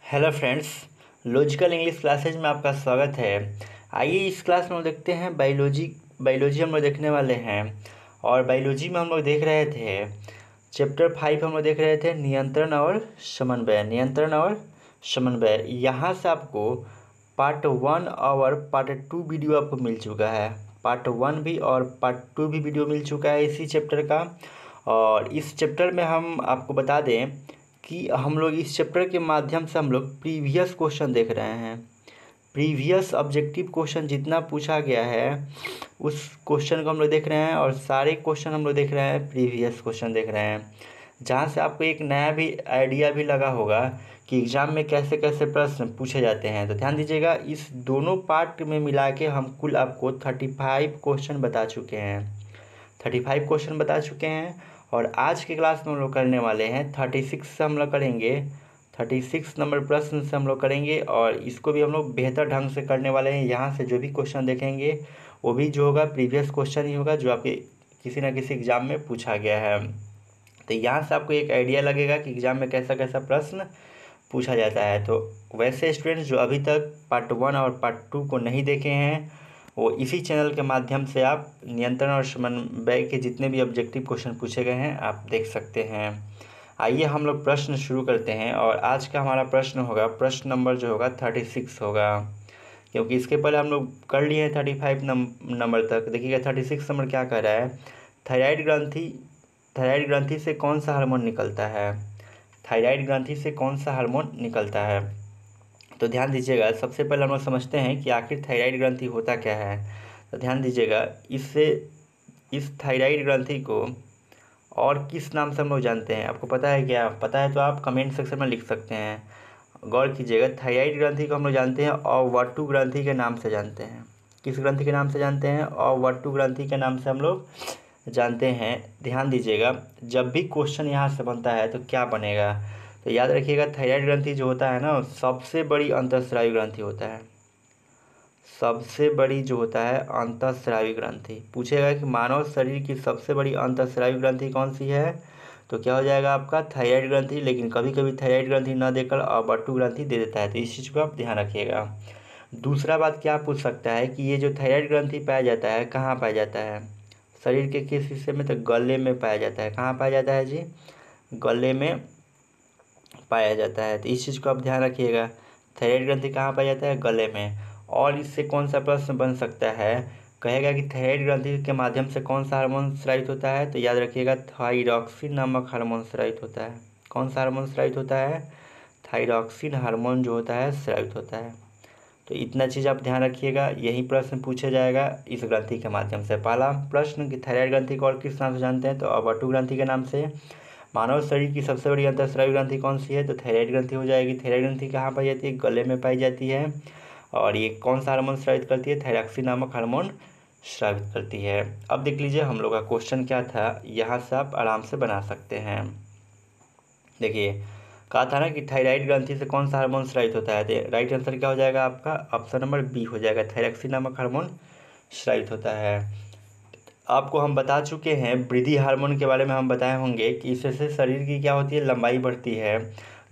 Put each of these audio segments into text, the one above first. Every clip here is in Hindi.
Hello friends, logical English classes में आपका स्वागत है। आइए इस क्लास में हम देखते हैं बायोलॉजी हम लोग देखने वाले हैं। और बायोलॉजी में हम लोग देख रहे थे चैप्टर 5 हम लोग देख रहे थे नियंत्रण और समन्वय। यहाँ से आपको पार्ट 1 और पार्ट 2 वीडियो आपको मिल चुका है। पार्ट 1 भी और पार्ट 2 भी वीडियो मिल चुका है इसी चैप्टर का। और इस चैप्टर में हम आपको बता दें कि हम लोग इस चैप्टर के माध्यम से हम लोग प्रीवियस क्वेश्चन देख रहे हैं। प्रीवियस ऑब्जेक्टिव क्वेश्चन जितना पूछा गया है उस क्वेश्चन को हम लोग देख रहे हैं, और सारे क्वेश्चन हम लोग देख रहे हैं, प्रीवियस क्वेश्चन देख रहे हैं, जहाँ से आपको एक नया भी आइडिया भी लगा होगा कि एग्ज़ाम में कैसे कैसे प्रश्न पूछे जाते हैं। तो ध्यान दीजिएगा, इस दोनों पार्ट में मिला के हम कुल आपको 35 क्वेश्चन बता चुके हैं। 35 क्वेश्चन बता चुके हैं। और आज के क्लास में हम लोग करने वाले हैं 36 से हम लोग करेंगे। 36 नंबर प्रश्न से हम लोग करेंगे, और इसको भी हम लोग बेहतर ढंग से करने वाले हैं। यहाँ से जो भी क्वेश्चन देखेंगे वो भी जो होगा प्रीवियस क्वेश्चन ही होगा, जो आपके किसी ना किसी एग्ज़ाम में पूछा गया है। तो यहाँ से आपको एक आइडिया लगेगा कि एग्ज़ाम में कैसा कैसा प्रश्न पूछा जाता है। तो वैसे स्टूडेंट्स जो अभी तक पार्ट 1 और पार्ट 2 को नहीं देखे हैं, वो इसी चैनल के माध्यम से आप नियंत्रण और समन्वय के जितने भी ऑब्जेक्टिव क्वेश्चन पूछे गए हैं आप देख सकते हैं। आइए हम लोग प्रश्न शुरू करते हैं। और आज का हमारा प्रश्न होगा, प्रश्न नंबर जो होगा 36 होगा, क्योंकि इसके पहले हम लोग कर लिए हैं 35 नंबर तक। देखिएगा 36 नंबर क्या कह रहा है। थायराइड ग्रंथि से कौन सा हार्मोन निकलता है। थायराइड ग्रंथि से कौन सा हार्मोन निकलता है। तो ध्यान दीजिएगा, सबसे पहले हम लोग समझते हैं कि आखिर थायराइड ग्रंथि होता क्या है। तो ध्यान दीजिएगा, इस थायराइड ग्रंथि को और किस नाम से हम लोग जानते हैं, आपको पता है क्या? पता है तो आप कमेंट सेक्शन में लिख सकते हैं। गौर कीजिएगा, थायराइड ग्रंथि को हम लोग जानते हैं अवर्टु ग्रंथि के नाम से जानते हैं। किस ग्रंथि के नाम से जानते हैं? अवर्टु ग्रंथि के नाम से हम लोग जानते हैं। ध्यान दीजिएगा, जब भी क्वेश्चन यहाँ से बनता है तो क्या बनेगा, तो याद रखिएगा थायराइड ग्रंथि जो होता है ना, सबसे बड़ी अंतःस्रावी ग्रंथि होता है। सबसे बड़ी जो होता है अंतःस्रावी ग्रंथि। पूछेगा कि मानव शरीर की सबसे बड़ी अंतःस्रावी ग्रंथि कौन सी है, तो क्या हो जाएगा आपका थायराइड ग्रंथि। लेकिन कभी कभी थायराइड ग्रंथि न देकर अवर्टु ग्रंथि दे देता है, तो इस चीज़ को आप ध्यान रखिएगा। दूसरा बात क्या पूछ सकता है कि ये जो थायराइड ग्रंथि पाया जाता है कहाँ पाया जाता है, शरीर के किस हिस्से में, तो गले में पाया जाता है। कहाँ पाया जाता है जी? गले में पाया जाता है। तो इस चीज़ को आप ध्यान रखिएगा, थायराइड ग्रंथि कहाँ पाया जाता है? गले में। और इससे कौन सा प्रश्न बन सकता है, कहेगा कि थायराइड ग्रंथि के माध्यम से कौन सा हार्मोन स्रावित होता है, तो याद रखिएगा थायरॉक्सिन नामक हार्मोन स्रावित होता है। कौन सा हार्मोन स्रावित होता है? थायरॉक्सिन हार्मोन जो होता है स्रावित होता है। तो इतना चीज़ आप ध्यान रखिएगा, यही प्रश्न पूछा जाएगा इस ग्रंथि के माध्यम से। पहला प्रश्न कि थायराइड ग्रंथि को और किस नाम से जानते हैं, तो अवर्टु ग्रंथि के नाम से। मानव शरीर की सबसे बड़ी अंतःस्रावी ग्रंथि कौन सी है, तो थायराइड ग्रंथि हो जाएगी। थायराइड ग्रंथि कहाँ पाई जाती है? गले में पाई जाती है। और ये कौन सा हार्मोन स्रावित करती है? थायरॉक्सिन नामक हार्मोन स्रावित करती है। अब देख लीजिए हम लोग का क्वेश्चन क्या था, यहाँ से आप आराम से बना सकते हैं। देखिए कहा था ना कि थायराइड ग्रंथि से कौन सा हार्मोन स्रावित होता है, तो राइट आंसर क्या हो जाएगा आपका? ऑप्शन नंबर बी हो जाएगा, थायरॉक्सिन नामक हार्मोन स्रावित होता है। आपको हम बता चुके हैं वृद्धि हार्मोन के बारे में, हम बताए होंगे कि इससे शरीर की क्या होती है, लंबाई बढ़ती है।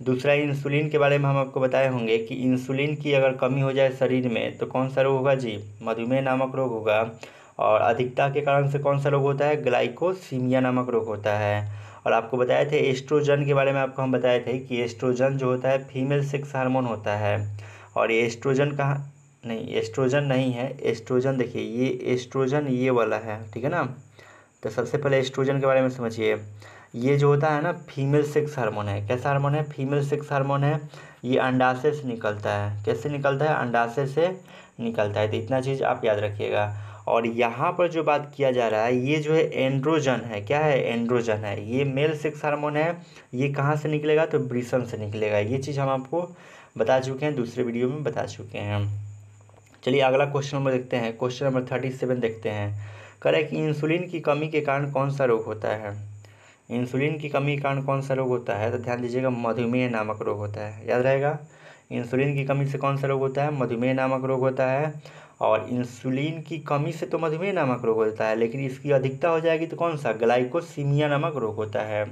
दूसरा इंसुलिन के बारे में हम आपको बताए होंगे कि इंसुलिन की अगर कमी हो जाए शरीर में तो कौन सा रोग होगा जी? मधुमेह नामक रोग होगा। और अधिकता के कारण से कौन सा रोग होता है? ग्लाइकोसीमिया नामक रोग होता है। और आपको बताए थे एस्ट्रोजन के बारे में, आपको हम बताए थे कि एस्ट्रोजन जो होता है फीमेल सेक्स हार्मोन होता है। और ये एस्ट्रोजन कहाँ, नहीं एस्ट्रोजन नहीं है, एस्ट्रोजन देखिए ये एस्ट्रोजन ये वाला है, ठीक है ना। तो सबसे पहले एस्ट्रोजन के बारे में समझिए। ये जो होता है ना फीमेल सेक्स हार्मोन है। कैसा हार्मोन है? फीमेल सेक्स हार्मोन है। ये अंडाशय से निकलता है। कैसे निकलता है? अंडाशय से निकलता है। तो इतना चीज़ आप याद रखिएगा। और यहाँ पर जो बात किया जा रहा है ये जो है एंड्रोजन है। क्या है? एंड्रोजन है। ये मेल सेक्स हार्मोन है। ये कहाँ से निकलेगा? तो वृषण से निकलेगा। ये चीज़ हम आपको बता चुके हैं, दूसरे वीडियो में बता चुके हैं। चलिए अगला क्वेश्चन नंबर देखते हैं। क्वेश्चन नंबर 37 देखते हैं। कह रहा है कि इंसुलिन की कमी के कारण कौन सा रोग होता है। इंसुलिन की कमी के कारण कौन सा रोग होता है, तो ध्यान दीजिएगा मधुमेह नामक रोग होता है। याद रहेगा, इंसुलिन की कमी से कौन सा रोग होता है? मधुमेह नामक रोग होता है। और इंसुलिन की कमी से तो मधुमेह नामक रोग होता है, लेकिन इसकी अधिकता हो जाएगी तो कौन सा? ग्लाइकोसीमिया नामक रोग होता है।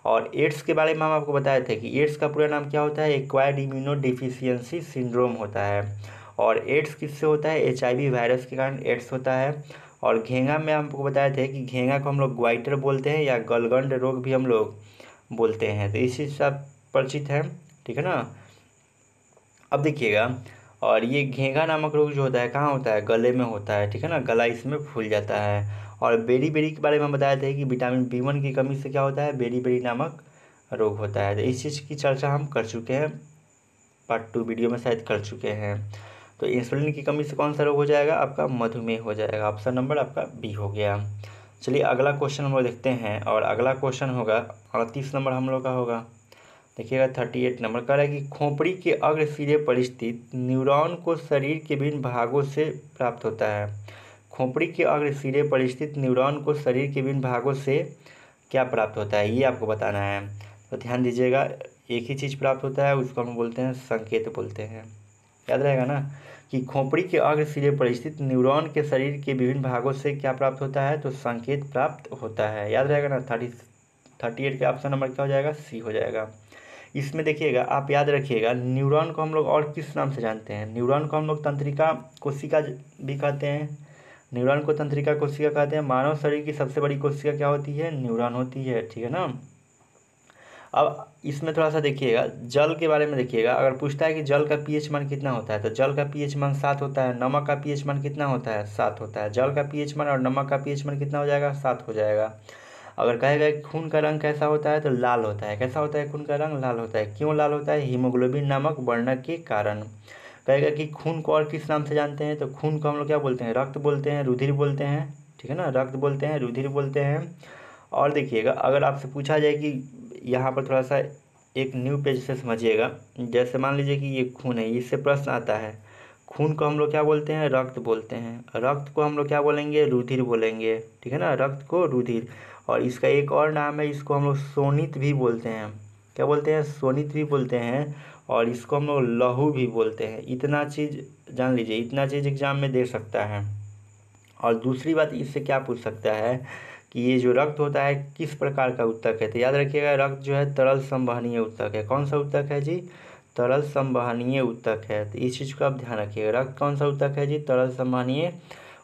और एड्स के बारे में हम आपको बताए थे कि एड्स का पूरा नाम क्या होता है, एक्वायर्ड इम्यूनो डिफिशियंसी सिंड्रोम होता है। और एड्स किससे होता है, HIV वायरस के कारण एड्स होता है। और घेंगा में हमको बताए थे कि घेंगा को हम लोग ग्वाइटर बोलते हैं या गलगंड रोग भी हम लोग बोलते हैं। तो इस चीज़ से आप परिचित हैं, ठीक है ना। अब देखिएगा, और ये घेंगा नामक रोग जो होता है कहाँ होता है, गले में होता है, ठीक है ना, गला इसमें फूल जाता है। और बेरी बेरी के बारे में हम बताए थे कि विटामिन B1 की कमी से क्या होता है, बेरी बेरी नामक रोग होता है। तो इस चीज़ की चर्चा हम कर चुके हैं, पार्ट 2 वीडियो में शायद कर चुके हैं। तो इंसुलिन की कमी से कौन सा रोग हो जाएगा, आपका मधुमेह हो जाएगा। ऑप्शन नंबर आपका बी हो गया। चलिए अगला क्वेश्चन हम लोग देखते हैं, और अगला क्वेश्चन होगा 38 नंबर हम लोग का होगा। देखिएगा 38 नंबर कह रहा है कि खोपड़ी के अग्र सिरे पर स्थित न्यूरॉन को शरीर के विभिन्न भागों से प्राप्त होता है। खोपड़ी के अग्र सिरे पर स्थित न्यूरॉन को शरीर के विभिन्न भागों से क्या प्राप्त होता है, ये आपको बताना है। तो ध्यान दीजिएगा, एक ही चीज़ प्राप्त होता है, उसको हम बोलते हैं संकेत बोलते हैं। याद रहेगा ना कि खोपड़ी के अग्र सिरे पर स्थित न्यूरॉन के शरीर के विभिन्न भागों से क्या प्राप्त होता है, तो संकेत प्राप्त होता है। याद रहेगा ना, 38 के ऑप्शन नंबर क्या हो जाएगा, सी हो जाएगा। इसमें देखिएगा, आप याद रखिएगा, न्यूरॉन को हम लोग और किस नाम से जानते हैं, न्यूरॉन को हम लोग तंत्रिका कोशिका भी कहते हैं। न्यूरॉन को तंत्रिका कोशिका कहते हैं। मानव शरीर की सबसे बड़ी कोशिका क्या होती है, न्यूरॉन होती है, ठीक है ना। अब इसमें थोड़ा सा देखिएगा, जल के बारे में देखिएगा, अगर पूछता है कि जल का pH मान कितना होता है, तो जल का pH मान 7 होता है। नमक का pH मान कितना होता है, 7 होता है। जल का pH मान और नमक का pH मान कितना हो जाएगा, 7 हो जाएगा। अगर कहेगा कि खून का रंग कैसा होता है, तो लाल होता है। कैसा होता है खून का रंग, लाल होता है। क्यों लाल होता है, हीमोग्लोबिन नामक वर्णक के कारण। कहेगा कि खून को और किस नाम से जानते हैं, तो खून को हम लोग क्या बोलते हैं, रक्त बोलते हैं, रुधिर बोलते हैं, ठीक है ना, रक्त बोलते हैं, रुधिर बोलते हैं। और देखिएगा, अगर आपसे पूछा जाए कि यहाँ पर थोड़ा सा एक न्यू पेज से समझिएगा, जैसे मान लीजिए कि ये खून है, इससे प्रश्न आता है, खून को हम लोग क्या बोलते हैं, रक्त बोलते हैं। रक्त को हम लोग क्या बोलेंगे, रुधिर बोलेंगे, ठीक है ना, रक्त को रुधिर। और इसका एक और नाम है, इसको हम लोग सोनित भी बोलते हैं। क्या बोलते हैं, सोनित भी बोलते हैं। और इसको हम लोग लहू भी बोलते हैं। इतना चीज़ जान लीजिए, इतना चीज़ एग्जाम में दे सकता है। और दूसरी बात इससे क्या पूछ सकता है कि ये जो रक्त होता है किस प्रकार का ऊतक है। तो याद रखिएगा, रक्त जो है तरल संवहनीय ऊतक है। कौन सा ऊतक है जी, तरल संवहनीय ऊतक है। तो इस चीज़ को आप ध्यान रखिएगा, रक्त कौन सा ऊतक है जी, तरल संवहनीय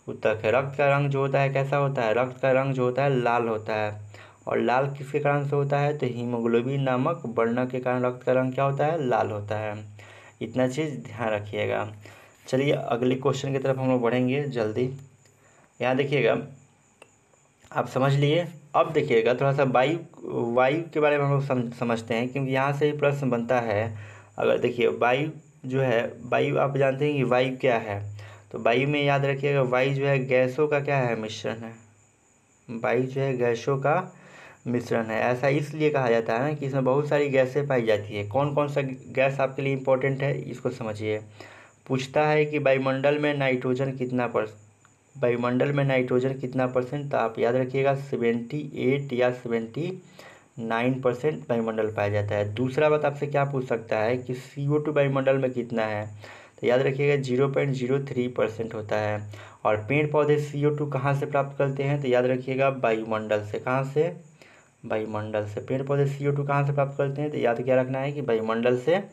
ऊतक है। रक्त का रंग जो होता है कैसा होता है, रक्त का रंग जो होता है लाल होता है। और लाल किसके कारण से होता है, तो हीमोग्लोबिन नामक वर्णक के कारण रक्त का रंग क्या होता है, लाल होता है। इतना चीज़ ध्यान रखिएगा। चलिए अगले क्वेश्चन की तरफ हम लोग बढ़ेंगे जल्दी। यहाँ देखिएगा, आप समझ लिए। अब देखिएगा थोड़ा सा वायु वायु के बारे में हम लोग समझते हैं, क्योंकि यहाँ से ही प्रश्न बनता है। अगर देखिए वायु जो है, वायु आप जानते हैं कि वायु क्या है, तो वायु में याद रखिएगा, वायु जो है गैसों का क्या है, मिश्रण है। वायु जो है गैसों का मिश्रण है। ऐसा इसलिए कहा जाता है ना कि इसमें बहुत सारी गैसें पाई जाती है। कौन कौन सा गैस आपके लिए इम्पोर्टेंट है, इसको समझिए। पूछता है कि वायुमंडल में नाइट्रोजन कितना वायुमंडल में नाइट्रोजन कितना %, तो आप याद रखिएगा 78 या 79% वायुमंडल पाया जाता है। दूसरा बात आपसे क्या पूछ सकता है कि CO2 वायुमंडल में कितना है, तो याद रखिएगा 0.03% होता है। और पेड़ पौधे CO2 कहाँ से प्राप्त करते हैं, तो याद रखिएगा वायुमंडल से। कहाँ से, वायुमंडल से। पेड़ पौधे CO2 कहाँ से प्राप्त करते हैं, तो याद क्या रखना है कि वायुमंडल से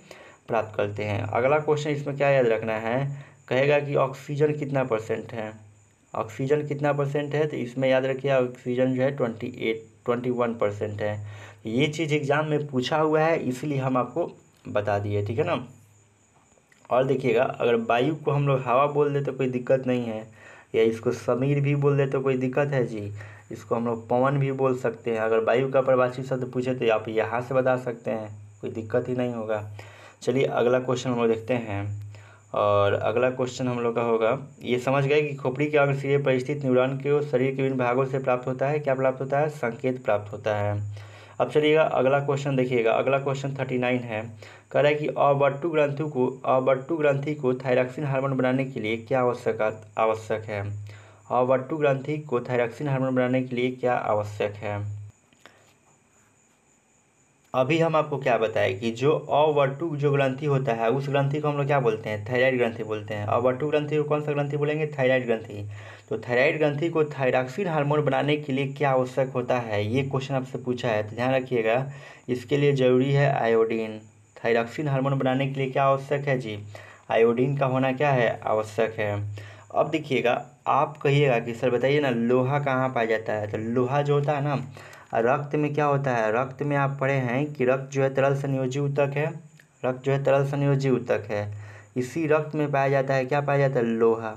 प्राप्त करते हैं। अगला क्वेश्चन इसमें क्या याद रखना है, कहेगा कि ऑक्सीजन कितना % है, ऑक्सीजन कितना % है, तो इसमें याद रखिए ऑक्सीजन जो है 21% है। ये चीज़ एग्जाम में पूछा हुआ है, इसलिए हम आपको बता दिए, ठीक है ना। और देखिएगा, अगर वायु को हम लोग हवा बोल दे तो कोई दिक्कत नहीं है, या इसको समीर भी बोल दे तो कोई दिक्कत है जी। इसको हम लोग पवन भी बोल सकते हैं। अगर वायु का परिभाषित शब्द पूछे तो आप यहाँ से बता सकते हैं, कोई दिक्कत ही नहीं होगा। चलिए अगला क्वेश्चन हम लोग देखते हैं, और अगला क्वेश्चन हम लोग का होगा, ये समझ गए कि खोपड़ी के अग्र सिरे पर स्थित न्यूरॉन को शरीर के विभिन्न भागों से प्राप्त होता है, क्या प्राप्त होता है, संकेत प्राप्त होता है। अब चलिएगा अगला क्वेश्चन देखिएगा, अगला क्वेश्चन 39 है। कह रहा है कि अबट्टू ग्रंथि को थायरॉक्सिन हार्मोन बनाने के लिए क्या आवश्यक है। अबट्टू ग्रंथि को थायरॉक्सिन हार्मोन बनाने के लिए क्या आवश्यक है। अभी हम आपको क्या बताएं कि जो अवर्टु जो ग्रंथि होता है, उस ग्रंथि को हम लोग क्या बोलते हैं, थायराइड ग्रंथि बोलते हैं। अवर्टु ग्रंथि को कौन सा ग्रंथि बोलेंगे, थायराइड ग्रंथि। तो थायराइड ग्रंथि को थायरॉक्सिन हार्मोन बनाने के लिए क्या आवश्यक होता है, ये क्वेश्चन आपसे पूछा है। तो ध्यान रखिएगा, इसके लिए ज़रूरी है आयोडीन। थायरॉक्सिन हार्मोन बनाने के लिए क्या आवश्यक है जी, आयोडीन का होना क्या है, आवश्यक है। अब देखिएगा, आप कहिएगा कि सर बताइए ना लोहा कहाँ पाया जाता है। तो लोहा जो होता है ना, रक्त में क्या होता है, रक्त में आप पढ़े हैं कि रक्त जो है तरल संयोजी ऊतक है, रक्त जो है तरल संयोजी ऊतक है। इसी रक्त में पाया जाता है, क्या पाया जाता है, लोहा।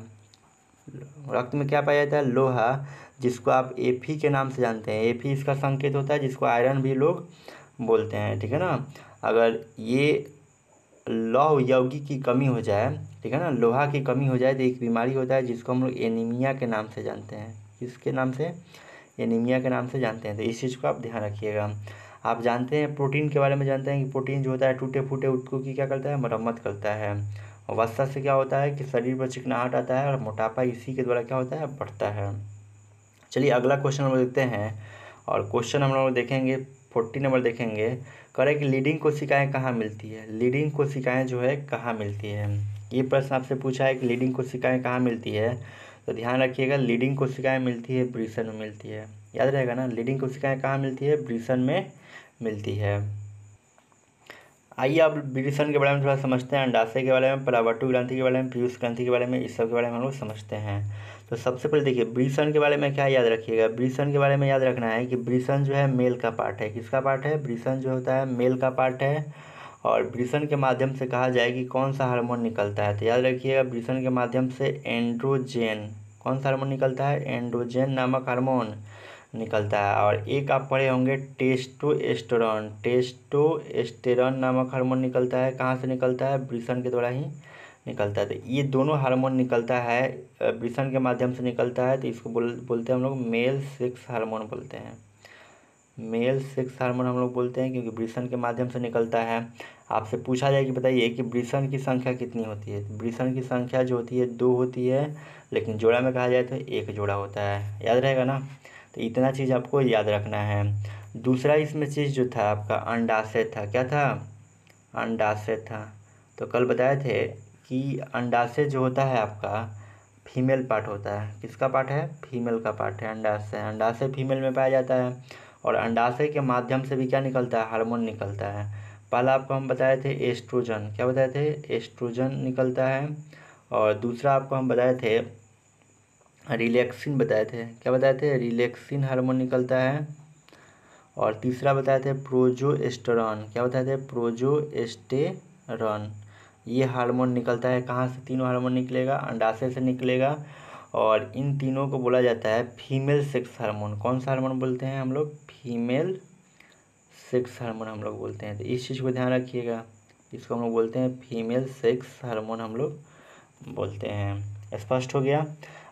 रक्त में क्या पाया जाता है, लोहा, जिसको आप एफी के नाम से जानते हैं। एफी इसका संकेत होता है, जिसको आयरन भी लोग बोलते हैं, ठीक है ना। अगर ये लौह यौगिक की कमी हो जाए, ठीक है ना, लोहा की कमी हो जाए तो एक बीमारी होता है जिसको हम लोग एनीमिया के नाम से जानते हैं। किसके नाम से, एनीमिया के नाम से जानते हैं। तो इस चीज़ को आप ध्यान रखिएगा। आप जानते हैं प्रोटीन के बारे में जानते हैं कि प्रोटीन जो होता है टूटे फूटे ऊतकों की क्या करता है, मरम्मत करता है। और वसा से क्या होता है कि शरीर पर चिकनाहट आता है और मोटापा इसी के द्वारा क्या होता है, बढ़ता है। चलिए अगला क्वेश्चन हम लोग देखते हैं। और क्वेश्चन हम लोग देखेंगे 40 नंबर देखेंगे। करें कि लीडिंग कोशिकाएं कहाँ मिलती है, लीडिंग कोशिकाएं जो है कहाँ मिलती है। ये प्रश्न आपसे पूछा है कि लीडिंग कोशिकाएं कहाँ मिलती है। तो ध्यान रखिएगा, लीडिंग कोशिकाएं मिलती है ब्रिसन में मिलती है। याद रहेगा ना, लीडिंग कोशिकाएं कहाँ मिलती है, ब्रिसन में मिलती है। आइए अब ब्रिसन के बारे में थोड़ा समझते हैं, अंडाशय के बारे में, परावर्तक ग्रंथि के बारे में, पीयूष ग्रंथि के बारे में, इस सब के बारे में हम लोग समझते हैं। तो सबसे पहले देखिए ब्रिसन के बारे में क्या याद रखिएगा, ब्रिसन के बारे में याद रखना है कि ब्रिसन जो है मेल का पार्ट है। किसका पार्ट है, ब्रिसन जो होता है मेल का पार्ट है। और ब्रिसन के माध्यम से कहा जाए कि कौन सा हार्मोन निकलता है। तो याद रखिएगा, ब्रिसन के माध्यम से एंड्रोजेन, कौन सा हार्मोन निकलता है, एंड्रोजेन नामक हार्मोन निकलता है। और एक आप पढ़े होंगे टेस्टोस्टेरोन, टेस्टोस्टेरोन नामक हार्मोन निकलता है। कहाँ से निकलता है, ब्रिसन के द्वारा ही निकलता है। तो ये दोनों हार्मोन निकलता है, ब्रिसन के माध्यम से निकलता है। तो इसको बोलते हैं हम लोग मेल सेक्स हार्मोन बोलते हैं। मेल सेक्स हार्मोन हम लोग बोलते हैं क्योंकि ब्रिसन के माध्यम से निकलता है। आपसे पूछा जाए कि बताइए कि ब्रिसन की संख्या कितनी होती है। ब्रिसन की संख्या जो होती है 2 होती है, लेकिन जोड़ा में कहा जाए तो 1 जोड़ा होता है। याद रहेगा ना, तो इतना चीज़ आपको याद रखना है। दूसरा इसमें चीज़ जो था आपका अंडाशय था, क्या था, अंडाशय था। तो कल बताए थे कि अंडाशय जो होता है आपका फीमेल पार्ट होता है। किसका पार्ट है, फीमेल का पार्ट है अंडाशय। अंडाशय फीमेल में पाया जाता है। और अंडाशय के माध्यम से भी क्या निकलता है, हार्मोन निकलता है। पहला आपको हम बताए थे एस्ट्रोजन, क्या बताए थे, एस्ट्रोजन निकलता है। और दूसरा आपको हम बताए थे रिलैक्सिन, बताए थे, क्या बताए थे, रिलैक्सिन हार्मोन निकलता है। और तीसरा बताए थे प्रोजेस्टेरॉन, क्या बताए थे, प्रोजेस्टेरॉन। ये हार्मोन निकलता है। कहाँ से तीनों हार्मोन निकलेगा, अंडाशय से निकलेगा। और इन तीनों को बोला जाता है फीमेल सेक्स हार्मोन। कौन सा हार्मोन बोलते हैं हम लोग, फीमेल सेक्स हार्मोन हम लोग बोलते हैं। तो इस चीज़ को ध्यान रखिएगा, इसको हम लोग बोलते हैं फीमेल सेक्स हार्मोन हम लोग बोलते हैं। स्पष्ट हो गया।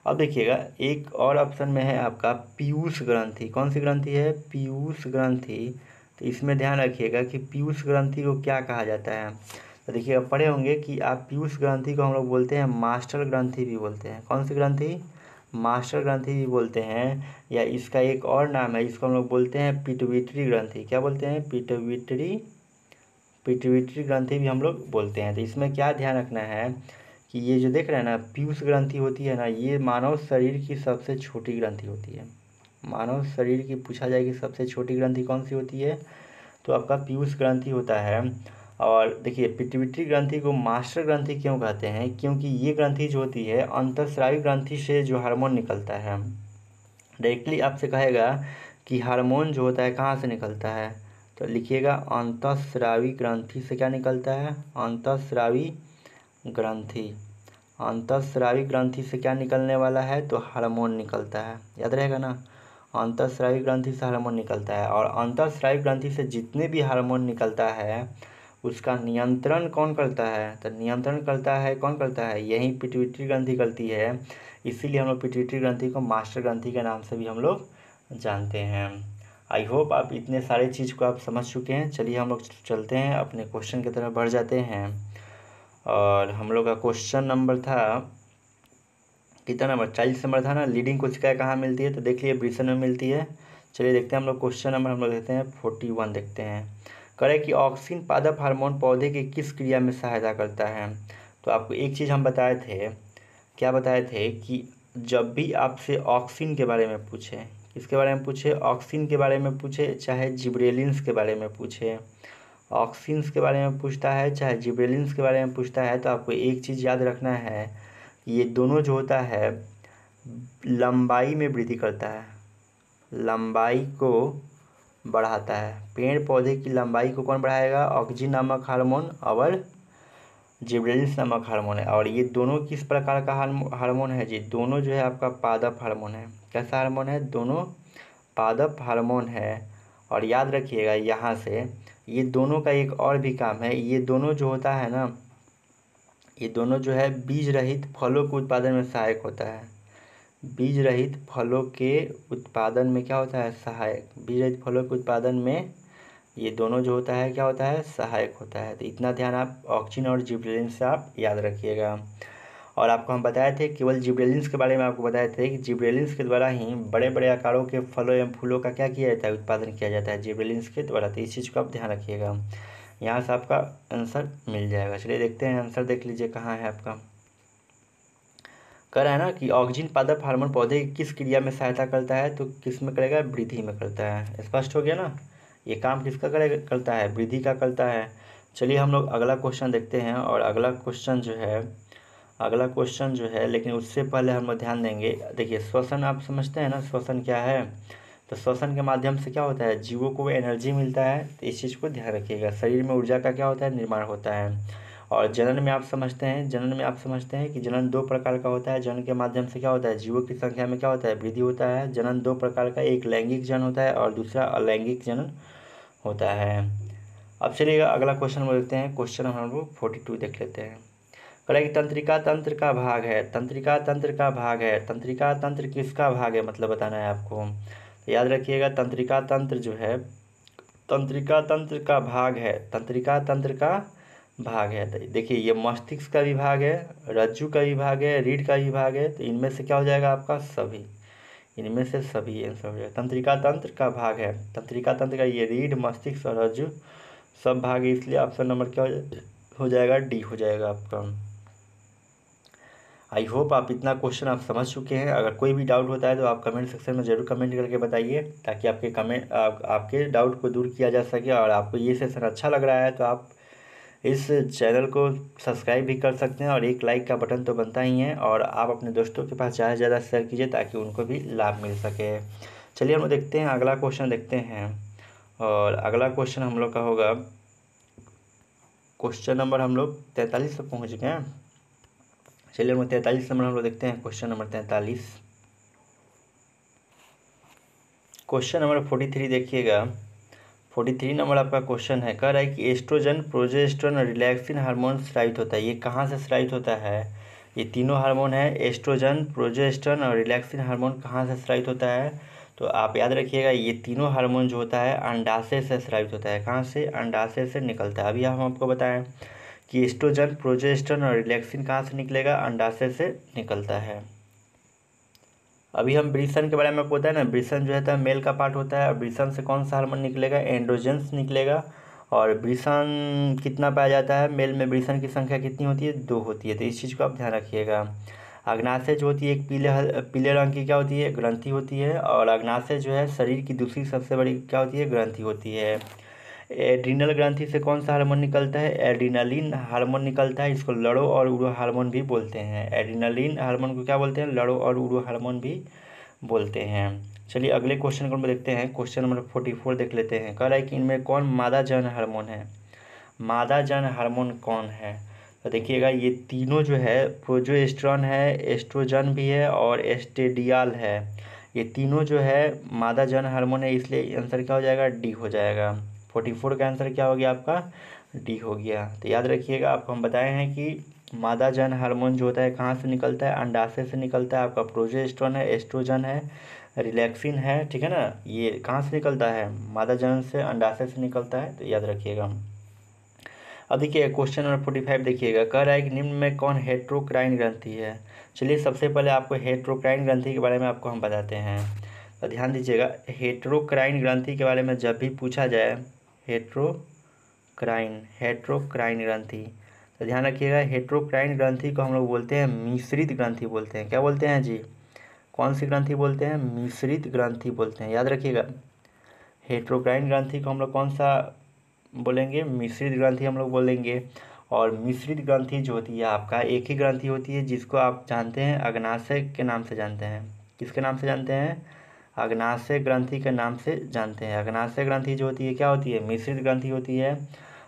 अब देखिएगा एक और ऑप्शन में है आपका पीयूष ग्रंथि। कौन सी ग्रंथि है, पीयूष ग्रंथि। तो इसमें ध्यान रखिएगा कि पीयूष ग्रंथि को क्या कहा जाता है। तो देखिएगा पढ़े होंगे कि आप पीयूष ग्रंथि को हम लोग बोलते हैं मास्टर ग्रंथि भी बोलते हैं। कौन सी ग्रंथि, मास्टर ग्रंथि भी बोलते हैं। या इसका एक और नाम है, इसको हम लोग बोलते हैं पिट्यूटरी ग्रंथि। क्या बोलते हैं, पिट्यूटरी ग्रंथि भी हम लोग बोलते हैं। तो इसमें क्या ध्यान रखना है कि ये जो देख रहे हैं ना पीयूष ग्रंथि होती है ना, ये मानव शरीर की सबसे छोटी ग्रंथि होती है। मानव शरीर की पूछा जाए कि सबसे छोटी ग्रंथि कौन सी होती है, तो आपका पीयूष ग्रंथि होता है। और देखिए पिट्यूटरी ग्रंथि को मास्टर ग्रंथि क्यों कहते हैं, क्योंकि ये ग्रंथि जो होती है अंतःस्रावी ग्रंथि से जो हार्मोन निकलता है। डायरेक्टली आपसे कहेगा कि हार्मोन जो होता है कहाँ से निकलता है, तो लिखिएगा अंतःस्रावी ग्रंथि से क्या निकलता है, अंतःस्रावी ग्रंथि। अंतःस्रावी ग्रंथि से क्या निकलने वाला है, तो हार्मोन निकलता है। याद रहेगा ना, अंतःस्रावी ग्रंथि से हार्मोन निकलता है। और अंतःस्रावी ग्रंथि से जितने भी हार्मोन निकलता है उसका नियंत्रण कौन करता है, तो नियंत्रण करता है, कौन करता है, यही पिट्यूटरी ग्रंथि करती है। इसीलिए हम लोग पिट्यूटरी ग्रंथि को मास्टर ग्रंथि के नाम से भी हम लोग जानते हैं। आई होप आप इतने सारे चीज़ को आप समझ चुके हैं। चलिए हम लोग चलते हैं अपने क्वेश्चन की तरफ बढ़ जाते हैं। और हम लोग का क्वेश्चन नंबर था कितना नंबर, 40 नंबर था ना, लीडिंग कोशिकाएं कहाँ मिलती है। तो देख लिए ब्रिसन में मिलती है। चलिए देखते हैं हम लोग क्वेश्चन नंबर हम लोग देखते हैं 41 देखते हैं। करें कि ऑक्सिन पादप हार्मोन पौधे की किस क्रिया में सहायता करता है। तो आपको एक चीज़ हम बताए थे, क्या बताए थे कि जब भी आपसे ऑक्सिन के बारे में पूछे, किसके बारे में पूछे, ऑक्सिन के बारे में पूछे, चाहे जिब्रेलिन्स के बारे में पूछे, ऑक्सिन्स के बारे में पूछता है चाहे जिब्रेलिन्स के बारे में पूछता है, तो आपको एक चीज़ याद रखना है, ये दोनों जो होता है लंबाई में वृद्धि करता है, लंबाई को बढ़ाता है। पेड़ पौधे की लंबाई को कौन बढ़ाएगा, ऑक्सिन नामक हार्मोन और जिब्रेलिन्स नामक हार्मोन है। और ये दोनों किस प्रकार का हार्मोन है जी, दोनों जो है आपका पादप हार्मोन है। कैसा हार्मोन है, दोनों पादप हार्मोन है। और याद रखिएगा यहाँ से, ये दोनों का एक और भी काम है, ये दोनों जो होता है ना, ये दोनों जो है बीज रहित फलों के उत्पादन में सहायक होता है। बीज रहित फलों के उत्पादन में क्या होता है, सहायक। बीज रहित फलों के उत्पादन में ये दोनों जो होता है क्या होता है, सहायक होता है। तो इतना ध्यान आप ऑक्सिन और जिब्रेलिन्स से आप याद रखिएगा। और आपको हम बताए थे, केवल जिब्रेलिन्स के बारे में आपको बताए थे कि जिब्रेलिन्स के द्वारा ही बड़े बड़े आकारों के फलों एवं फूलों का क्या किया जाता है, उत्पादन किया जाता है जिब्रेलिन्स के द्वारा। तो इस चीज़ को आप ध्यान रखिएगा, यहाँ से आपका आंसर मिल जाएगा। चलिए देखते हैं आंसर, देख लीजिए कहाँ है आपका। कह रहा है ना कि ऑक्सिन पादप हार्मोन पौधे की किस क्रिया में सहायता करता है, तो किस में करेगा, वृद्धि में करता है। स्पष्ट हो गया ना, ये काम किसका करता है, वृद्धि का करता है। चलिए हम लोग अगला क्वेश्चन देखते हैं। और अगला क्वेश्चन जो है, लेकिन उससे पहले हम लोग ध्यान देंगे। देखिए श्वसन आप समझते हैं ना, श्वसन क्या है, तो श्वसन के माध्यम से क्या होता है, जीवों को एनर्जी मिलता है। तो इस चीज़ को ध्यान रखिएगा, शरीर में ऊर्जा का क्या होता है, निर्माण होता है। और जनन में आप समझते हैं कि जनन दो प्रकार का होता है। जनन के माध्यम से क्या होता है, जीवों की संख्या में क्या होता है, वृद्धि होता है। जनन दो प्रकार का, एक लैंगिक जनन होता है और दूसरा अलैंगिक जनन होता है। अब चलिए अगला क्वेश्चन में देखते हैं। क्वेश्चन हम लोग 42 देख लेते हैं। कह कि तंत्रिका तंत्र का भाग है, तंत्रिका तंत्र का भाग है। तंत्रिका तंत्र किसका भाग है, मतलब बताना है आपको। तो याद रखिएगा, तंत्रिका तंत्र जो है, तंत्रिका तंत्र का भाग है, तंत्रिका तंत्र का भाग है। तो देखिए ये मस्तिष्क का विभाग है, रज्जु का विभाग है, रीढ़ का विभाग है। तो इनमें से क्या हो जाएगा आपका, सभी, इनमें से सभी आंसर हो जाएगा। तंत्रिका तंत्र का भाग है, तंत्रिका तंत्र का ये रीढ़, मस्तिष्क और रज्जु सब भाग है, इसलिए ऑप्शन नंबर क्या हो जाएगा, डी हो जाएगा आपका। आई होप आप इतना क्वेश्चन आप समझ चुके हैं। अगर कोई भी डाउट होता है तो आप कमेंट सेक्शन में ज़रूर कमेंट करके बताइए, ताकि आपके डाउट को दूर किया जा सके। और आपको ये सेशन अच्छा लग रहा है तो आप इस चैनल को सब्सक्राइब भी कर सकते हैं, और एक लाइक का बटन तो बनता ही है। और आप अपने दोस्तों के पास ज़्यादा से ज़्यादा शेयर कीजिए, ताकि उनको भी लाभ मिल सके। चलिए हम लोग देखते हैं, अगला क्वेश्चन देखते हैं। और अगला क्वेश्चन हम लोग का होगा, क्वेश्चन नंबर हम लोग 43 पर पहुँच गए हैं। चलिए हम 43 नंबर हम लोग देखते हैं। क्वेश्चन नंबर 43, क्वेश्चन नंबर 43 देखिएगा। 43 नंबर आपका क्वेश्चन है, कह रहा है कि एस्ट्रोजन, प्रोजेस्टेरोन और रिलैक्सिन हार्मोन स्रावित होता है। ये कहाँ से स्रावित होता है, ये तीनों हार्मोन है, एस्ट्रोजन, प्रोजेस्टेरोन और रिलैक्सिन हार्मोन कहाँ से स्रावित होता है। तो आप याद रखिएगा, ये तीनों हार्मोन जो होता है अंडाशय से स्रावित होता है। कहाँ से, अंडाशय से निकलता है। अभी हम आपको बताएं कि एस्ट्रोजन, प्रोजेस्टेरोन और रिलैक्सिन कहाँ से निकलेगा, अंडाशय से निकलता है। अभी हम वृषण के बारे में आपको बताया ना, वृषण जो है मेल का पार्ट होता है। और वृषण से कौन सा हार्मोन निकलेगा, एंड्रोजन्स निकलेगा। और वृषण कितना पाया जाता है, मेल में वृषण की संख्या कितनी होती है, 2 होती है। तो इस चीज़ को आप ध्यान रखिएगा। अग्नाशय जो होती है एक पीले रंग की क्या होती है, ग्रंथि होती है। और अग्नाशय जो है शरीर की दूसरी सबसे बड़ी क्या होती है, ग्रंथि होती है। एड्रीनल ग्रंथि से कौन सा हार्मोन निकलता है, एड्रीनलिन हार्मोन निकलता है। इसको लड़ो और उड़ो हार्मोन भी बोलते हैं। एड्रीनलिन हार्मोन को क्या बोलते हैं, लड़ो और उड़ो हार्मोन भी बोलते हैं। चलिए अगले क्वेश्चन को हम देखते हैं। क्वेश्चन नंबर 44 देख लेते हैं। कह रहा है कि इनमें कौन मादा जनन हार्मोन है, मादा जनन हार्मोन कौन है। तो देखिएगा ये तीनों जो है, प्रोजेस्टेरोन है, एस्ट्रोजन भी है और एस्टेडियाल है। ये तीनों जो है मादा जनन हार्मोन है, इसलिए आंसर क्या हो जाएगा, डी हो जाएगा। 44 का आंसर क्या हो गया आपका, डी हो गया। तो याद रखिएगा, आपको हम बताए हैं कि मादा जनन हार्मोन जो होता है कहाँ से निकलता है, अंडाशय से निकलता है। आपका प्रोजेस्टेरोन है, एस्ट्रोजन है, रिलैक्सिन है, ठीक है ना। ये कहाँ से निकलता है, मादा जनन से, अंडाशय से निकलता है। तो याद रखिएगा। अब देखिए क्वेश्चन नंबर 45 देखिएगा। कह रहा है कि निम्न में कौन हेट्रोक्राइन ग्रंथि है। चलिए सबसे पहले आपको हेट्रोक्राइन ग्रंथि के बारे में आपको हम बताते हैं। तो ध्यान दीजिएगा, हेट्रोक्राइन ग्रंथि के बारे में जब भी पूछा जाए, हेट्रोक्राइन ग्रंथि, तो ध्यान रखिएगा हेट्रोक्राइन ग्रंथि को हम लोग बोलते हैं मिश्रित ग्रंथि बोलते हैं। क्या बोलते हैं जी, कौन सी ग्रंथि बोलते हैं? मिश्रित ग्रंथि बोलते हैं, याद रखिएगा। हेट्रोक्राइन ग्रंथि को हम लोग कौन सा बोलेंगे? मिश्रित ग्रंथि हम लोग बोलेंगे। और मिश्रित ग्रंथि जो होती है आपका एक ही ग्रंथि होती है जिसको आप जानते हैं अग्नाशय के नाम से जानते हैं। किसके नाम से जानते हैं? अग्नाशय ग्रंथि के नाम से जानते हैं। अग्नाशय ग्रंथि जो होती है क्या होती है? मिश्रित ग्रंथि होती है।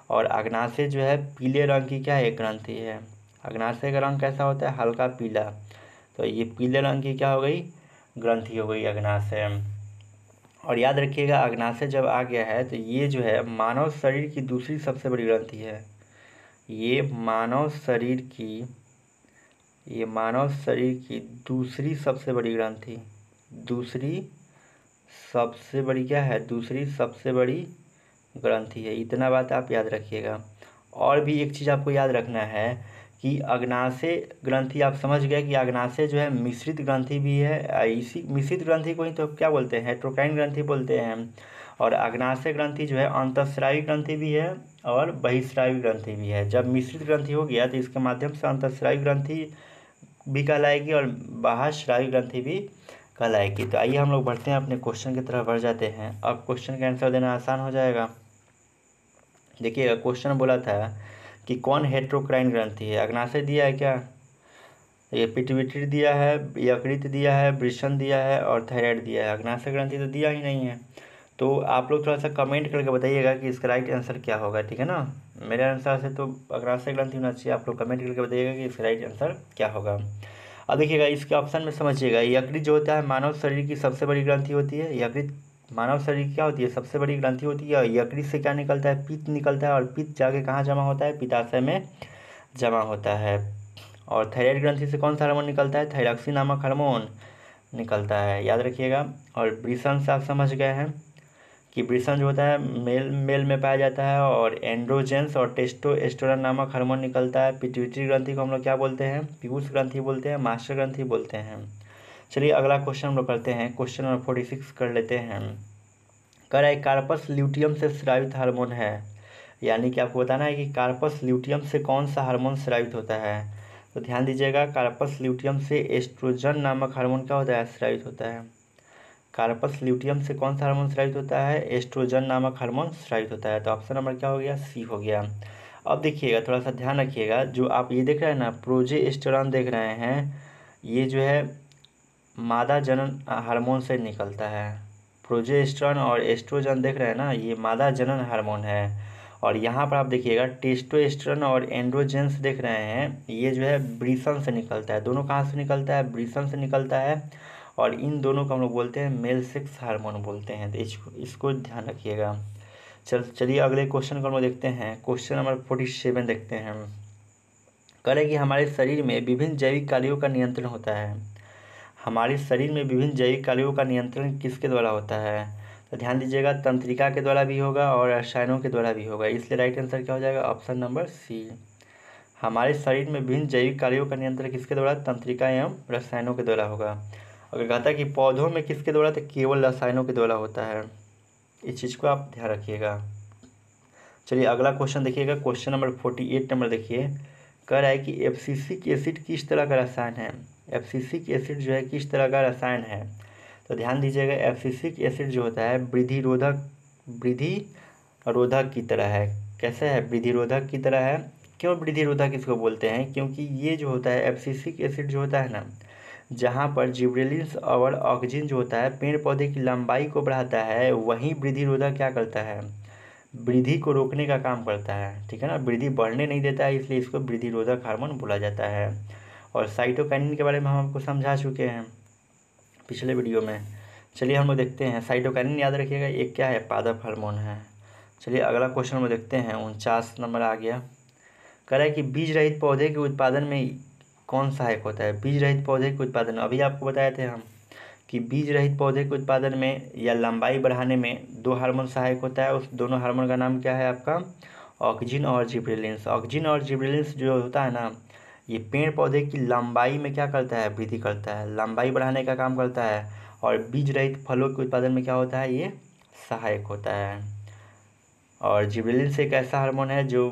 और अग्नाशय जो है पीले रंग की क्या है? एक ग्रंथि है। अग्नाशय का रंग कैसा होता है? हल्का पीला। तो ये पीले रंग की क्या हो गई? ग्रंथि हो गई अग्नाशय। और याद रखिएगा अग्नाशय जब आ गया है तो ये जो है मानव शरीर की दूसरी सबसे बड़ी ग्रंथि है। ये मानव शरीर की दूसरी सबसे बड़ी ग्रंथि, दूसरी सबसे बड़ी क्या है? दूसरी सबसे बड़ी ग्रंथि है। इतना बात आप याद रखिएगा। और भी एक चीज़ आपको याद रखना है कि अग्नाशय ग्रंथि आप समझ गए कि अग्नाशय जो है मिश्रित ग्रंथि भी है। इसी मिश्रित ग्रंथि को ही तो क्या बोलते हैं? हेट्रोक्राइन ग्रंथि बोलते हैं। और अग्नाशय ग्रंथि जो है अंतःस्रावी ग्रंथि भी है और बहिःस्रावी ग्रंथि भी है। जब मिश्रित ग्रंथि हो गया तो इसके माध्यम से अंतःस्रावी ग्रंथि भी कहलाएगी और बाह्यस्रावी ग्रंथि भी कहलाएगी। तो आइए हम लोग बढ़ते हैं, अपने क्वेश्चन की तरफ बढ़ जाते हैं। अब क्वेश्चन का आंसर देना आसान हो जाएगा। देखिएगा क्वेश्चन बोला था कि कौन हेट्रोक्राइन ग्रंथि है? अग्नाशय दिया है क्या? ये पिट्यूटरी दिया है, यकृत दिया है, वृषण दिया है और थायराइड दिया है। अग्नाशय ग्रंथि तो दिया ही नहीं है। तो आप लोग थोड़ा सा कमेंट करके बताइएगा कि इसका राइट आंसर क्या होगा, ठीक है ना। मेरे अनुसार से तो अग्नाशय ग्रंथि होना चाहिए। आप लोग कमेंट करके बताइएगा कि इसका राइट आंसर क्या होगा। अब देखिएगा इसके ऑप्शन में समझिएगा। यकृत जो होता है मानव शरीर की सबसे बड़ी ग्रंथि होती है। यकृत मानव शरीर की क्या होती है? सबसे बड़ी ग्रंथि होती है। और यकृत से क्या निकलता है? पित्त निकलता है। और पित्त जाके कहाँ जमा होता है? पित्ताशय में जमा होता है। और थायराइड ग्रंथि से कौन सा हार्मोन निकलता है? थायरॉक्सिन नामक हार्मोन निकलता है, याद रखिएगा। और वृषण से आप समझ गए हैं कि वृषण जो होता है मेल में पाया जाता है। और एंड्रोजेंस और टेस्टोस्टेरोन नामक हार्मोन निकलता है। पिट्यूटरी ग्रंथि को हम लोग क्या बोलते हैं? पीयूष ग्रंथि बोलते हैं, मास्टर ग्रंथि बोलते हैं। चलिए अगला क्वेश्चन हम लोग करते हैं। क्वेश्चन नंबर 46 कर लेते हैं। कह रहा है कार्पस ल्यूटियम से स्रावित हार्मोन है। यानी कि आपको बताना है कि कार्पस ल्यूटियम से कौन सा हार्मोन स्रावित होता है। तो ध्यान दीजिएगा कार्पस ल्यूटियम से एस्ट्रोजन नामक हार्मोन क्या होता है? स्रावित होता है। कार्पस ल्यूटियम से कौन सा हार्मोन स्रावित होता है? एस्ट्रोजन नामक हार्मोन स्रावित होता है। तो ऑप्शन नंबर क्या हो गया? सी हो गया। अब देखिएगा थोड़ा सा ध्यान रखिएगा, जो आप ये देख रहे हैं ना प्रोजेस्टेरॉन देख रहे हैं, ये जो है मादा जनन हार्मोन से निकलता है। प्रोजेस्टेरॉन और एस्ट्रोजन देख रहे हैं ना, ये मादा जनन हार्मोन है। और यहाँ पर आप देखिएगा टेस्टोस्टेरोन और एंड्रोजेंस देख रहे हैं, ये जो है वृषण से निकलता है। दोनों कहाँ से निकलता है? वृषण से निकलता है। और इन दोनों को हम लोग बोलते हैं मेल सेक्स हार्मोन बोलते हैं। तो इसको ध्यान रखिएगा। चलिए अगले क्वेश्चन को हम लोग देखते हैं। क्वेश्चन नंबर 47 देखते हैं। करें कि हमारे शरीर में विभिन्न जैविक कार्यों का नियंत्रण होता है। हमारे शरीर में विभिन्न जैविक कार्यों का नियंत्रण किसके द्वारा होता है? तो ध्यान दीजिएगा तंत्रिका के द्वारा भी होगा और रसायनों के द्वारा भी होगा। इसलिए राइट आंसर क्या हो जाएगा? Option number C. हमारे शरीर में विभिन्न जैविक कार्यों का नियंत्रण किसके द्वारा? तंत्रिका एवं रसायनों के द्वारा होगा। अगर कहता है कि पौधों में किसके द्वारा, तो केवल रसायनों के द्वारा होता है। इस चीज़ को आप ध्यान रखिएगा। चलिए अगला क्वेश्चन देखिएगा। क्वेश्चन नंबर 48 नंबर देखिए। कह रहा है कि एब्सिसिक एसिड किस तरह का रसायन है? एब्सिसिक एसिड जो है किस तरह का रसायन है? तो ध्यान दीजिएगा एब्सिसिक एसिड जो होता है वृद्धि रोधक की तरह है। कैसे है? वृद्धि रोधक की तरह है। क्यों वृद्धि रोधक इसको बोलते हैं? क्योंकि ये जो होता है एब्सिसिक एसिड जो होता है ना, जहाँ पर जिब्रेलिन्स और ऑक्सीजन जो होता है पेड़ पौधे की लंबाई को बढ़ाता है, वहीं वृद्धि रोधक क्या करता है? वृद्धि को रोकने का काम करता है, ठीक है ना। वृद्धि बढ़ने नहीं देता है, इसलिए इसको वृद्धि रोधक हार्मोन बोला जाता है। और साइटोकाइनिन के बारे में हम आपको समझा चुके हैं पिछले वीडियो में। चलिए हम लोग देखते हैं। साइटोकाइनिन याद रखिएगा एक क्या है? पादप हार्मोन है। चलिए अगला क्वेश्चन में देखते हैं। 49 नंबर आ गया। कह रहा है कि बीज रहित पौधे के उत्पादन में कौन सहायक होता है? बीज रहित पौधे के उत्पादन, अभी आपको बताए थे हम कि बीज रहित पौधे के उत्पादन में या लंबाई बढ़ाने में दो हार्मोन सहायक होता है। उस दोनों हार्मोन का नाम क्या है आपका? ऑक्सीजन और जिब्रेलिन्स। ऑक्सीजन और जिब्रेलिन्स जो होता है ना, ये पेड़ पौधे की लंबाई में क्या करता है? वृद्धि करता है, लंबाई बढ़ाने का काम करता है। और बीज रहित फलों के उत्पादन में क्या होता है? ये सहायक होता है। और जिब्रेलिन्स एक ऐसा हार्मोन है जो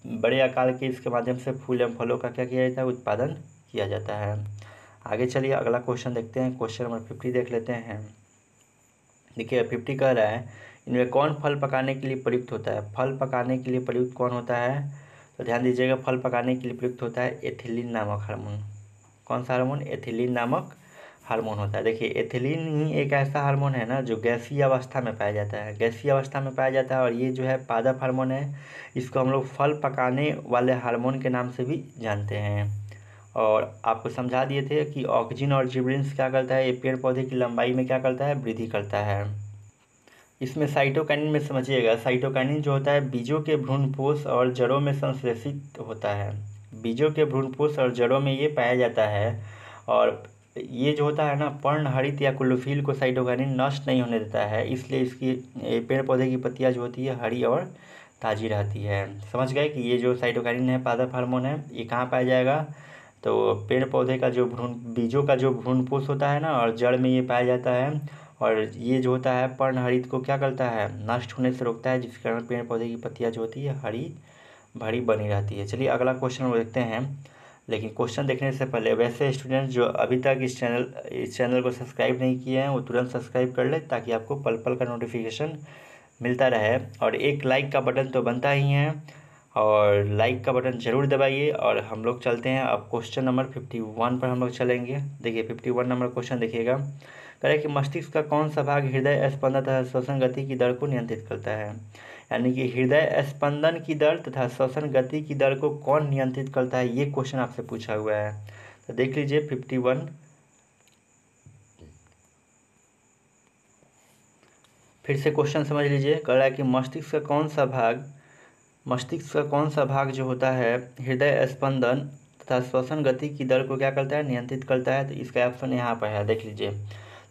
बड़े आकार के इसके माध्यम से फूल एवं फलों का क्या किया जाता है? उत्पादन किया जाता है। आगे चलिए अगला क्वेश्चन देखते हैं। क्वेश्चन नंबर 50 देख लेते हैं। देखिए 50 कह रहा है इनमें कौन फल पकाने के लिए प्रयुक्त होता है। फल पकाने के लिए प्रयुक्त कौन होता है? तो ध्यान दीजिएगा, फल पकाने के लिए प्रयुक्त होता है एथिलीन नामक हार्मोन। कौन सा हार्मोन? एथिलीन नामक हार्मोन होता है। देखिए एथिलीन ही एक ऐसा हार्मोन है ना जो गैसीय अवस्था में पाया जाता है, गैसीय अवस्था में पाया जाता है, और ये जो है पादप हार्मोन है। इसको हम लोग फल पकाने वाले हार्मोन के नाम से भी जानते हैं। और आपको समझा दिए थे कि ऑक्सीजन और जिबरेलिन्स क्या करता है, ये पेड़ पौधे की लंबाई में क्या करता है, वृद्धि करता है। इसमें साइटोकाइनिन में समझिएगा, साइटोकाइनिन जो होता है बीजों के भ्रूणपोष और जड़ों में संश्लेषित होता है। बीजों के भ्रूणपोष और जड़ों में ये पाया जाता है। और ये जो होता है ना, पर्णहरित या क्लोरोफिल को साइटोकाइनिन नष्ट नहीं होने देता है, इसलिए इसकी पेड़ पौधे की पत्तियाँ जो होती है हरी और ताज़ी रहती है। समझ गए कि ये जो साइटोकाइनिन है पादप हार्मोन है, ये कहाँ पाया जाएगा? तो पेड़ पौधे का जो बीजों का जो भ्रूणपोष होता है ना, और जड़ में ये पाया जाता है। और ये जो होता है पर्णहरित को क्या करता है, नष्ट होने से रोकता है, जिसके कारण पेड़ पौधे की पत्तियाँ जो होती है हरी भरी बनी रहती है। चलिए अगला क्वेश्चन देखते हैं। लेकिन क्वेश्चन देखने से पहले वैसे स्टूडेंट जो अभी तक इस चैनल को सब्सक्राइब नहीं किए हैं वो तुरंत सब्सक्राइब कर ले, ताकि आपको पल पल का नोटिफिकेशन मिलता रहे। और एक लाइक का बटन तो बनता ही है, और लाइक का बटन ज़रूर दबाइए। और हम लोग चलते हैं अब क्वेश्चन नंबर 51 पर हम लोग चलेंगे। देखिए 51 नंबर क्वेश्चन देखिएगा। कह रहा है कि मस्तिष्क का कौन सा भाग हृदय स्पंदन तथा श्वसन गति की दर को नियंत्रित करता है। यानी कि हृदय स्पंदन की दर तथा श्वसन गति की दर को कौन नियंत्रित करता है, ये क्वेश्चन आपसे पूछा हुआ है। तो देख लीजिए 51, फिर से क्वेश्चन समझ लीजिए। कह रहा है कि मस्तिष्क का कौन सा भाग जो होता है हृदय स्पंदन तथा श्वसन गति की दर को क्या करता है, नियंत्रित करता है। तो इसका ऑप्शन यहाँ पर है, देख लीजिए।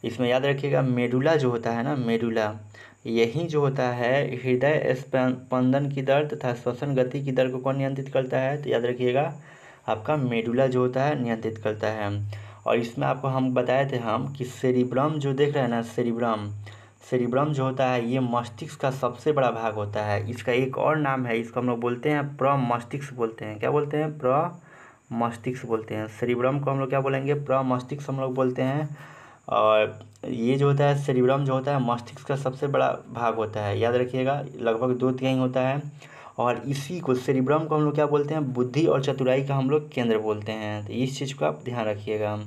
इसमें याद रखिएगा मेडुला जो होता है ना, मेडुला, यही जो होता है हृदय स्पंदन की दर तथा श्वसन गति की दर को कौन नियंत्रित करता है। तो याद रखिएगा आपका मेडुला जो होता है नियंत्रित करता है। और इसमें आपको हम बताए थे हम कि सेरिब्रम जो देख रहे हैं ना, सेरिब्रम जो होता है ये मस्तिष्क का सबसे बड़ा भाग होता है। इसका एक और नाम है, इसको हम लोग बोलते हैं प्रमस्तिष्क बोलते हैं। क्या बोलते हैं? प्रमस्तिष्क बोलते हैं। सेरिब्रम को हम लोग क्या बोलेंगे? प्रमस्तिष्क हम लोग बोलते हैं। और ये जो होता है सेरिब्रम जो होता है मस्तिष्क का सबसे बड़ा भाग होता है। याद रखिएगा लगभग 2/3 होता है। और इसी को सेरिब्रम को हम लोग क्या बोलते हैं? बुद्धि और चतुराई का हम लोग केंद्र बोलते हैं। तो इस चीज़ को आप ध्यान रखिएगा।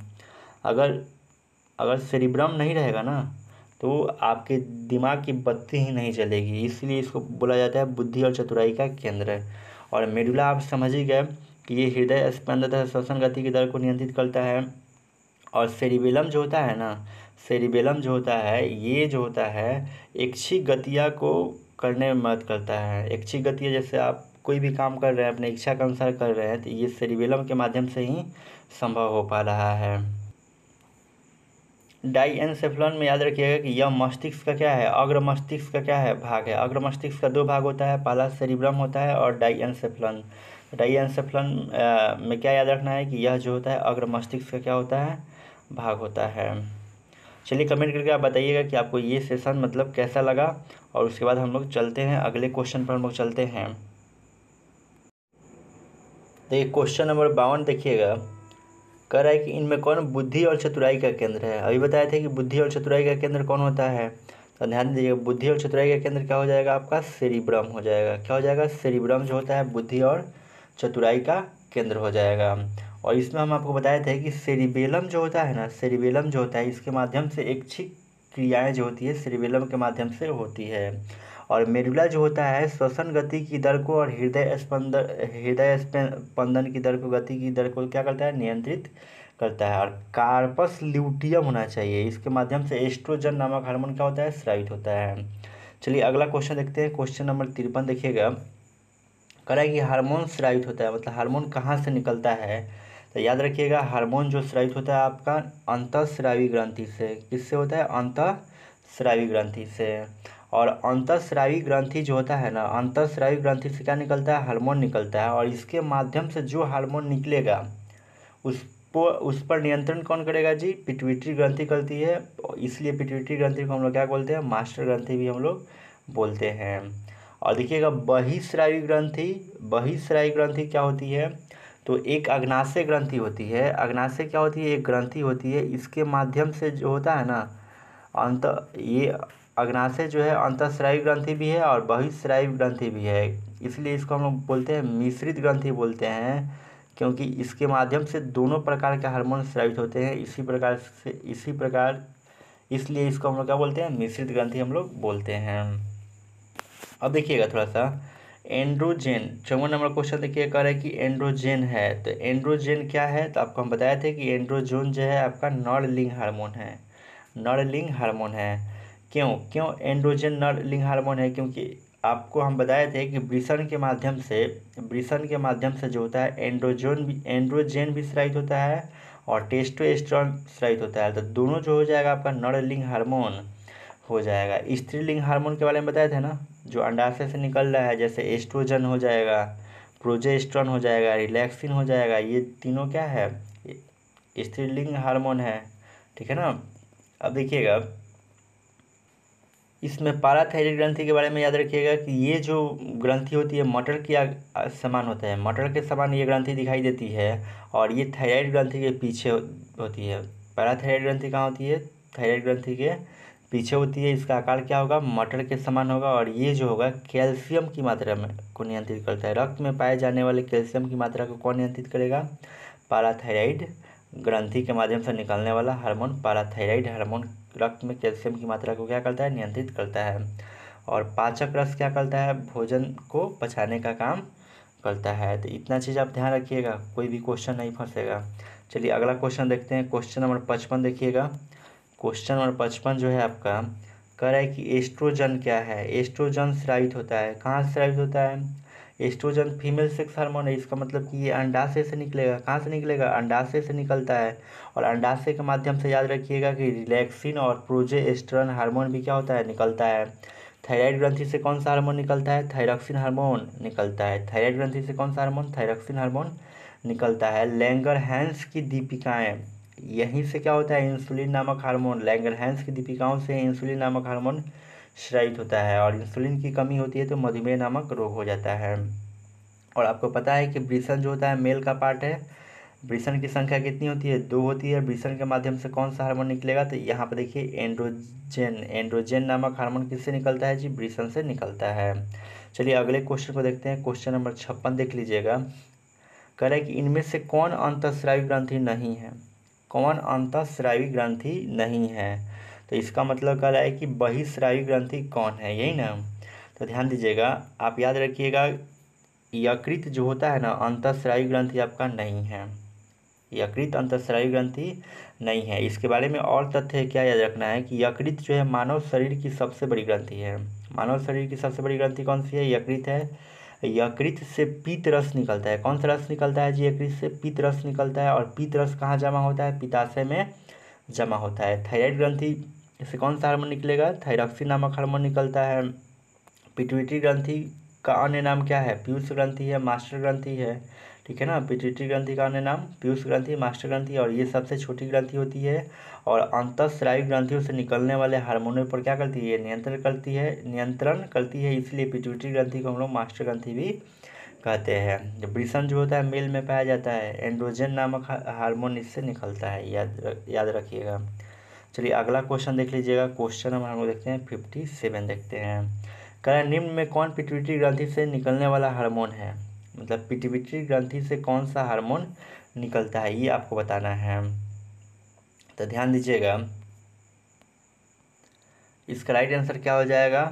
अगर सेरिब्रम नहीं रहेगा ना तो आपके दिमाग की बत्ती ही नहीं चलेगी, इसलिए इसको बोला जाता है बुद्धि और चतुराई का केंद्र। और मेडुला आप समझ ही गए कि ये हृदय स्पंदन तथा श्वसन गति की दर को नियंत्रित करता है। और सेरिबेलम जो होता है ना, सेरिबेलम जो होता है ये जो होता है ऐच्छिक गतियाँ को करने में मदद करता है। ऐच्छिक गतियाँ जैसे आप कोई भी काम कर रहे हैं अपने इच्छा के अनुसार कर रहे हैं, तो ये सेरिबेलम के माध्यम से ही संभव हो पा रहा है। डाइएन्सेफलन में याद रखिएगा कि यह मस्तिष्क का क्या है, अग्र मस्तिष्क का क्या है, भाग है। अग्र मस्तिष्क का 2 भाग होता है, पहला सेरिब्रम होता है और डाइएन्सेफलन। डाइएन्सेफलन में क्या याद रखना है कि यह जो होता है अग्र मस्तिष्क का क्या होता है, भाग होता है। चलिए कमेंट करके आप बताइएगा कि आपको ये सेशन मतलब कैसा लगा। और उसके बाद हम लोग चलते हैं अगले क्वेश्चन पर, हम लोग चलते हैं। देखिए क्वेश्चन नंबर 52 देखिएगा। कह रहा है कि इनमें कौन बुद्धि और चतुराई का केंद्र है। अभी बताए थे कि बुद्धि और चतुराई का केंद्र कौन होता है। तो ध्यान दीजिएगा बुद्धि और चतुराई का केंद्र क्या हो जाएगा, आपका सेरिब्रम हो जाएगा। क्या हो जाएगा? सेरिब्रम जो होता है बुद्धि और चतुराई का केंद्र हो जाएगा। और इसमें हम आपको बताए थे कि सेरिबेलम जो होता है ना, सेरिबेलम जो होता है इसके माध्यम से ऐच्छिक क्रियाएँ जो होती है सेरिबेलम के माध्यम से होती है। और मेडुला जो होता है श्वसन गति की दर को और हृदय स्पंदन की दर को, गति की दर को क्या करता है, नियंत्रित करता है। और कार्पस ल्यूटियम होना चाहिए, इसके माध्यम से एस्ट्रोजन नामक हार्मोन क्या होता है, स्रावित होता है। चलिए अगला क्वेश्चन देखते हैं। क्वेश्चन नंबर 53 देखिएगा। कह रहा है कि हार्मोन स्रावित होता है, मतलब हार्मोन कहाँ से निकलता है। तो याद रखिएगा हार्मोन जो स्रावित होता है आपका अंतःस्रावी ग्रंथि से। किससे होता है? अंतःस्रावी ग्रंथि से। और अंतःस्रावी ग्रंथि जो होता है ना, अंतःस्रावी ग्रंथि से क्या निकलता है, हार्मोन निकलता है। और इसके माध्यम से जो हार्मोन निकलेगा उस पर नियंत्रण कौन करेगा जी, पिट्यूटरी ग्रंथि करती है। इसलिए पिट्यूटरी ग्रंथि को हम लोग क्या बोलते हैं, मास्टर ग्रंथि भी हम लोग बोलते हैं। और देखिएगा बहिस्रावी ग्रंथि क्या होती है, तो एक अग्नाशय ग्रंथि होती है। अग्नाशय क्या होती है? एक ग्रंथि होती है, इसके माध्यम से जो होता है ना अंत ये अग्नाशय जो है अंतःस्रावी ग्रंथि भी है और बहिःस्रावी ग्रंथि भी है। इसलिए इसको हम लोग बोलते हैं मिश्रित ग्रंथि बोलते हैं, क्योंकि इसके माध्यम से दोनों प्रकार के हार्मोन स्रावित होते हैं। इसी प्रकार इसलिए इसको हम लोग क्या बोलते हैं? मिश्रित ग्रंथि हम लोग बोलते हैं। अब देखिएगा थोड़ा सा एंड्रोजेन 54 नंबर क्वेश्चन देखिए, कह रहा है कि एंड्रोजेन है। तो एंड्रोजेन क्या है? तो आपको हम बताए थे कि एंड्रोजोन जो है आपका नरलिंग हार्मोन है, नरलिंग हार्मोन है। क्यों एंड्रोजन नरलिंग हार्मोन है? क्योंकि आपको हम बताए थे कि वृषण के माध्यम से जो होता है एंड्रोजेन भी स्रावित होता है और टेस्टोस्टेरोन स्रावित होता है। तो दोनों जो हो जाएगा आपका नरलिंग हार्मोन हो जाएगा। स्त्रीलिंग हार्मोन के बारे में बताए थे ना, जो अंडाशय से निकल रहा है, जैसे एस्ट्रोजन हो जाएगा, प्रोजेस्टेरोन हो जाएगा, रिलैक्सिन हो जाएगा, ये तीनों क्या है? स्त्रीलिंग हार्मोन है, ठीक है ना। अब देखिएगा इसमें पाराथायरॉइड ग्रंथि के बारे में याद रखिएगा कि ये जो ग्रंथि होती है मटर के समान होता है, मटर के समान ये ग्रंथि दिखाई देती है और ये थायराइड ग्रंथि के पीछे होती है। पैराथायरॉइड ग्रंथि कहाँ होती है? थायराइड ग्रंथि के पीछे होती है। इसका आकार क्या होगा? मटर के समान होगा और ये जो होगा कैल्शियम की मात्रा में को नियंत्रित करता है। रक्त में पाए जाने वाले कैल्शियम की मात्रा को कौन नियंत्रित करेगा? पाराथायरॉइड ग्रंथि के माध्यम से निकलने वाला हार्मोन पाराथायरॉइड हार्मोन रक्त में कैल्शियम की मात्रा को क्या करता है? नियंत्रित करता है। और पाचक रस क्या करता है? भोजन को पचाने का काम करता है। तो इतना चीज़ आप ध्यान रखिएगा, कोई भी क्वेश्चन नहीं फंसेगा। चलिए अगला क्वेश्चन देखते हैं। क्वेश्चन नंबर 55 देखिएगा। क्वेश्चन नंबर 55 जो है आपका कह रहा है कि एस्ट्रोजन क्या है? एस्ट्रोजन स्रावित होता है। कहाँ से स्रावित होता है? एस्ट्रोजन फीमेल सेक्स हार्मोन है। इसका मतलब कि ये अंडाशय से निकलेगा। कहाँ से निकलेगा? अंडाशय से निकलता है। और अंडाशय के माध्यम से याद रखिएगा कि रिलैक्सिन और प्रोजेस्टेरोन हार्मोन भी क्या होता है? निकलता है। थायराइड ग्रंथि से कौन सा हार्मोन निकलता है? थायरॉक्सिन हार्मोन निकलता है। थायराइड ग्रंथि से कौन सा हार्मोन? थायरॉक्सिन हार्मोन निकलता है। लैंगरहैंस की दीपिकाएं, यहीं से क्या होता है? इंसुलिन नामक हार्मोन, लैंगरहैंस की दीपिकाओं से इंसुलिन नामक हार्मोन स्रावित होता है और इंसुलिन की कमी होती है तो मधुमेह नामक रोग हो जाता है। और आपको पता है कि वृषण जो होता है मेल का पार्ट है। वृषण की संख्या कितनी होती है? 2 होती है। वृषण के माध्यम से कौन सा हार्मोन निकलेगा? तो यहाँ पर देखिए एंड्रोजन नामक हार्मोन किससे निकलता है जी? वृषण से निकलता है। चलिए अगले क्वेश्चन को देखते हैं। क्वेश्चन नंबर 56 देख लीजिएगा। कह रहा है कि इनमें से कौन अंतःस्रावी ग्रंथि नहीं है? कौन अंतःस्रावी ग्रंथि नहीं है? तो इसका मतलब कह रहा है कि बहिःस्रावी ग्रंथि कौन है, यही ना। तो ध्यान दीजिएगा, आप याद रखिएगा यकृत जो होता है ना अंतःस्रावी ग्रंथि आपका नहीं है। यकृत अंतःस्रावी ग्रंथि नहीं है। इसके बारे में और तथ्य क्या याद रखना है कि यकृत जो है मानव शरीर की सबसे बड़ी ग्रंथि है। मानव शरीर की सबसे बड़ी ग्रंथि कौन सी है? यकृत है। यकृत से पीत रस निकलता है। कौन सा रस निकलता है जी? यकृत से पीत रस निकलता है। और पीत रस कहाँ जमा होता है? पित्ताशय में जमा होता है। थायराइड ग्रंथि से कौन सा हार्मोन निकलेगा? थायरॉक्सिन नामक हार्मोन निकलता है। पिट्यूटरी ग्रंथि का अन्य नाम क्या है? पीयूष ग्रंथि है, मास्टर ग्रंथि है, ठीक है ना। पिट्यूटरी ग्रंथि का अन्य नाम पीयूष ग्रंथि, मास्टर ग्रंथि, और ये सबसे छोटी ग्रंथि होती है और अंतःस्रावी ग्रंथियों से निकलने वाले हार्मोनों पर क्या करती है? नियंत्रण करती है। इसलिए पिट्यूटरी ग्रंथि को हम लोग मास्टर ग्रंथि भी कहते हैं। जब वृषण जो होता है मेल में पाया जाता है, एंड्रोजन नामक हार्मोन इससे निकलता है, याद रखिएगा। चलिए अगला क्वेश्चन देख लीजिएगा। क्वेश्चन नंबर हम लोग देखते हैं 57 देखते हैं। कह रहा है निम्न में कौन पिट्यूटरी ग्रंथि से निकलने वाला हार्मोन है? मतलब पिट्यूटरी ग्रंथि से कौन सा हार्मोन निकलता है, ये आपको बताना है। तो ध्यान दीजिएगा, इसका राइट आंसर क्या हो जाएगा?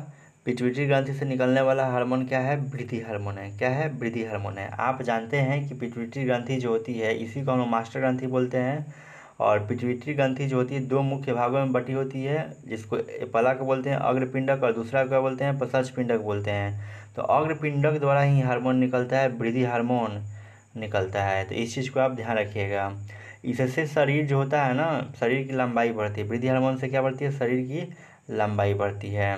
पिट्यूटरी ग्रंथि से निकलने वाला हार्मोन क्या है? वृद्धि हार्मोन है। क्या है? वृद्धि हार्मोन है। आप जानते हैं कि पिट्यूटरी ग्रंथि जो होती है इसी को हम लोग मास्टर ग्रंथि बोलते हैं। और पिट्यूटरी ग्रंथि जो होती है 2 मुख्य भागों में बटी होती है, जिसको पहला को बोलते हैं अग्रपिंडक और दूसरा को बोलते हैं प्रसंजपिंडक बोलते हैं। तो अग्रपिंडक द्वारा ही हार्मोन निकलता है, वृद्धि हार्मोन निकलता है। तो इस चीज़ को आप ध्यान रखिएगा। इससे शरीर जो होता है ना, शरीर की लंबाई बढ़ती है। वृद्धि हार्मोन से क्या बढ़ती है? शरीर की लंबाई बढ़ती है।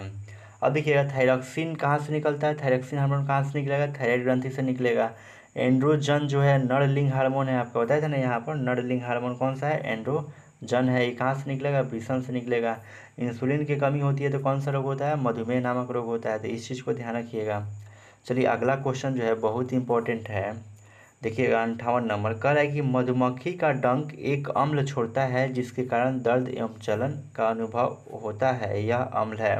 अब देखिएगा थायरॉक्सिन कहाँ से निकलता है? थायरॉक्सिन हार्मोन कहाँ से निकलेगा? थायराइड ग्रंथि से निकलेगा। एंड्रोजन जो है नरलिंग हार्मोन है, आपको बताया था ना यहाँ पर नरलिंग हार्मोन कौन सा है? एंड्रोजन है। ये कहाँ से निकलेगा? वृषण से निकलेगा। इंसुलिन की कमी होती है तो कौन सा रोग होता है? मधुमेह नामक रोग होता है। तो इस चीज़ को ध्यान रखिएगा। चलिए अगला क्वेश्चन जो है बहुत ही इंपॉर्टेंट है। देखिएगा 58 नंबर कह रहा है कि मधुमक्खी का डंक एक अम्ल छोड़ता है जिसके कारण दर्द एवं जलन का अनुभव होता है, यह अम्ल है।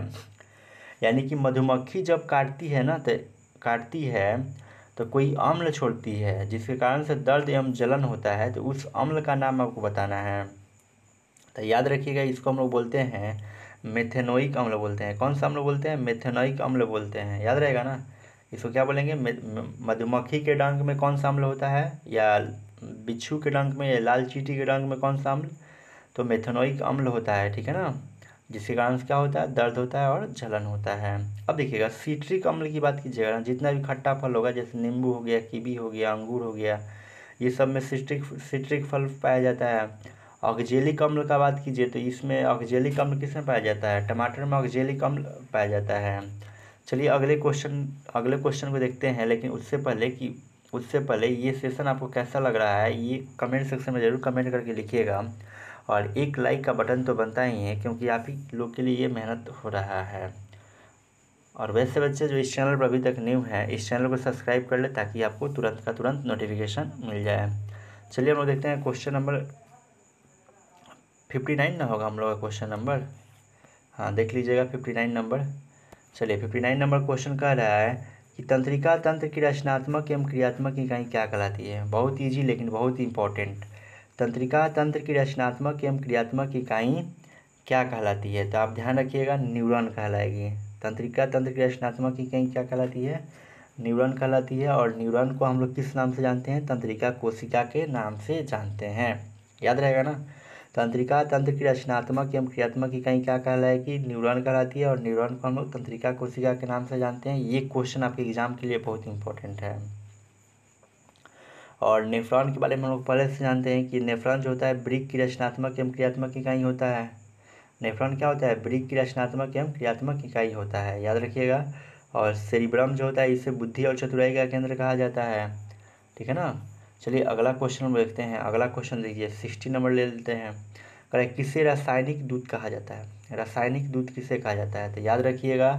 यानी कि मधुमक्खी जब काटती है ना, तो काटती है तो कोई अम्ल छोड़ती है जिसके कारण से दर्द एवं जलन होता है, तो उस अम्ल का नाम आपको बताना है। तो याद रखिएगा, इसको हम लोग बोलते हैं मेथेनोइक अम्ल बोलते हैं। कौन सा अम्ल बोलते हैं? मेथेनोइक अम्ल बोलते हैं। याद रहेगा ना, इसको क्या बोलेंगे? मधुमक्खी के डंक में कौन सा अम्ल होता है, या बिच्छू के डंक में, या लाल चींटी के डंक में कौन सा अम्ल? तो मेथेनोइक अम्ल होता है, ठीक है ना, जिसके कारण से क्या होता है? दर्द होता है और जलन होता है। अब देखिएगा सिट्रिक अम्ल की बात कीजिएगा ना, जितना भी खट्टा फल होगा, जैसे नींबू हो गया, कीवी हो गया, अंगूर हो गया, ये सब में सिट्रिक फल पाया जाता है। ऑक्जेलिक अम्ल का बात कीजिए तो इसमें ऑक्जेलिक अम्ल किसमें पाया जाता है? टमाटर में ऑक्जेलिक अम्ल पाया जाता है। चलिए अगले क्वेश्चन को देखते हैं, लेकिन उससे पहले ये सेशन आपको कैसा लग रहा है, ये कमेंट सेक्शन में ज़रूर कमेंट करके लिखिएगा। और एक लाइक का बटन तो बनता ही है, क्योंकि आप ही लोग के लिए ये मेहनत हो रहा है। और वैसे बच्चे जो इस चैनल पर अभी तक न्यू है, इस चैनल को सब्सक्राइब कर ले ताकि आपको तुरंत का तुरंत नोटिफिकेशन मिल जाए। चलिए हम लोग देखते हैं क्वेश्चन नंबर 59 ना होगा हम लोग का क्वेश्चन नंबर। हाँ देख लीजिएगा 59 नंबर। चलिए 59 नंबर क्वेश्चन कह रहा है कि तंत्रिका तंत्र की रचनात्मक एवं क्रियात्मक इकाई क्या कहलाती है? बहुत ईजी लेकिन बहुत ही इंपॉर्टेंट। तंत्रिका तंत्र की रचनात्मक एवं क्रियात्मक इकाई क्या कहलाती है? तो आप ध्यान रखिएगा, न्यूरॉन कहलाएगी। तंत्रिका तंत्र की रचनात्मक इकाई क्या कहलाती है? न्यूरॉन कहलाती है। और न्यूरॉन को हम लोग किस नाम से जानते हैं? तंत्रिका कोशिका के नाम से जानते हैं। याद रहेगा ना, तंत्रिका तंत्र की रचनात्मक एवं क्रियात्मक इकाई क्या कहलाएगी? न्यूरॉन कहलाती है। और न्यूरॉन को हम लोग तंत्रिका कोशिका के नाम से जानते हैं। ये क्वेश्चन आपके एग्जाम के लिए बहुत इंपॉर्टेंट है। और नेफ्रॉन के बारे में हम लोग पहले से जानते हैं कि नेफ्रॉन जो होता है ब्रिक की रचनात्मक एवं क्रियात्मक इकाई होता है। नेफ्रॉन क्या होता है? ब्रिक की रचनात्मक एवं क्रियात्मक इकाई होता है, याद रखिएगा। और सेरिब्रम जो होता है, इसे बुद्धि और चतुराई का केंद्र कहा जाता है, ठीक है ना। चलिए अगला क्वेश्चन हम देखते हैं। अगला क्वेश्चन देखिए 60 नंबर ले लेते हैं। करें किसे रासायनिक दूध कहा जाता है? रासायनिक दूध किसे कहा जाता है? तो याद रखिएगा,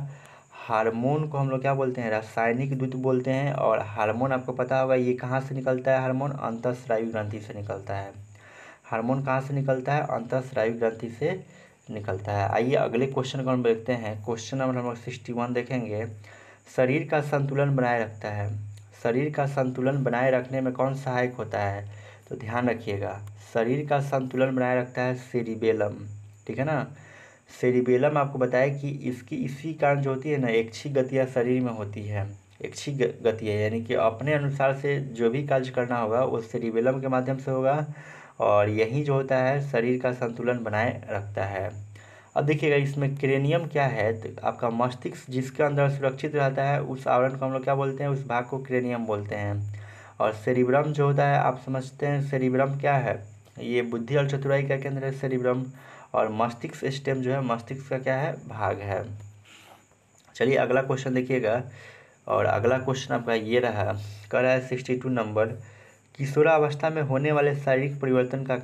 हार्मोन को हम लोग क्या बोलते हैं? रासायनिक दूध बोलते हैं। और हार्मोन आपको पता होगा ये कहाँ से निकलता है? हार्मोन अंतःस्रावी ग्रंथि से निकलता है। हार्मोन कहाँ से निकलता है? अंतःस्रावी ग्रंथि से निकलता है। आइए अगले क्वेश्चन को हम देखते हैं। क्वेश्चन नंबर हम 61 देखेंगे। शरीर का संतुलन बनाए रखता है। शरीर का संतुलन बनाए रखने में कौन सहायक होता है? तो ध्यान रखिएगा, शरीर का संतुलन बनाए रखता है सेरिबेलम, ठीक है ना। सेरिबेलम आपको बताया कि इसी कारण जो होती है ना, ऐच्छिक गतियाँ शरीर में होती है। ऐच्छिक गतियाँ यानी कि अपने अनुसार से जो भी कार्य करना होगा वो सेरिबेलम के माध्यम से होगा। और यही जो होता है शरीर का संतुलन बनाए रखता है। अब देखिएगा इसमें क्रेनियम क्या है, तो आपका मस्तिष्क जिसके अंदर सुरक्षित रहता है उस आवरण को हम लोग क्या बोलते हैं? उस भाग को क्रेनियम बोलते हैं। और सेरिब्रम जो होता है, आप समझते हैं सेरिब्रम क्या है? ये बुद्धि और चतुराई का केंद्र है सेरिब्रम। और मस्तिष्क स्टेम जो है मस्तिष्क का क्या है? भाग है। चलिए अगला क्वेश्चन देखिएगा। और अगला क्वेश्चन आपका ये रहा, कह रहा है 62 नंबर, किशोरावस्था में होने वाले शारीरिक परिवर्तन का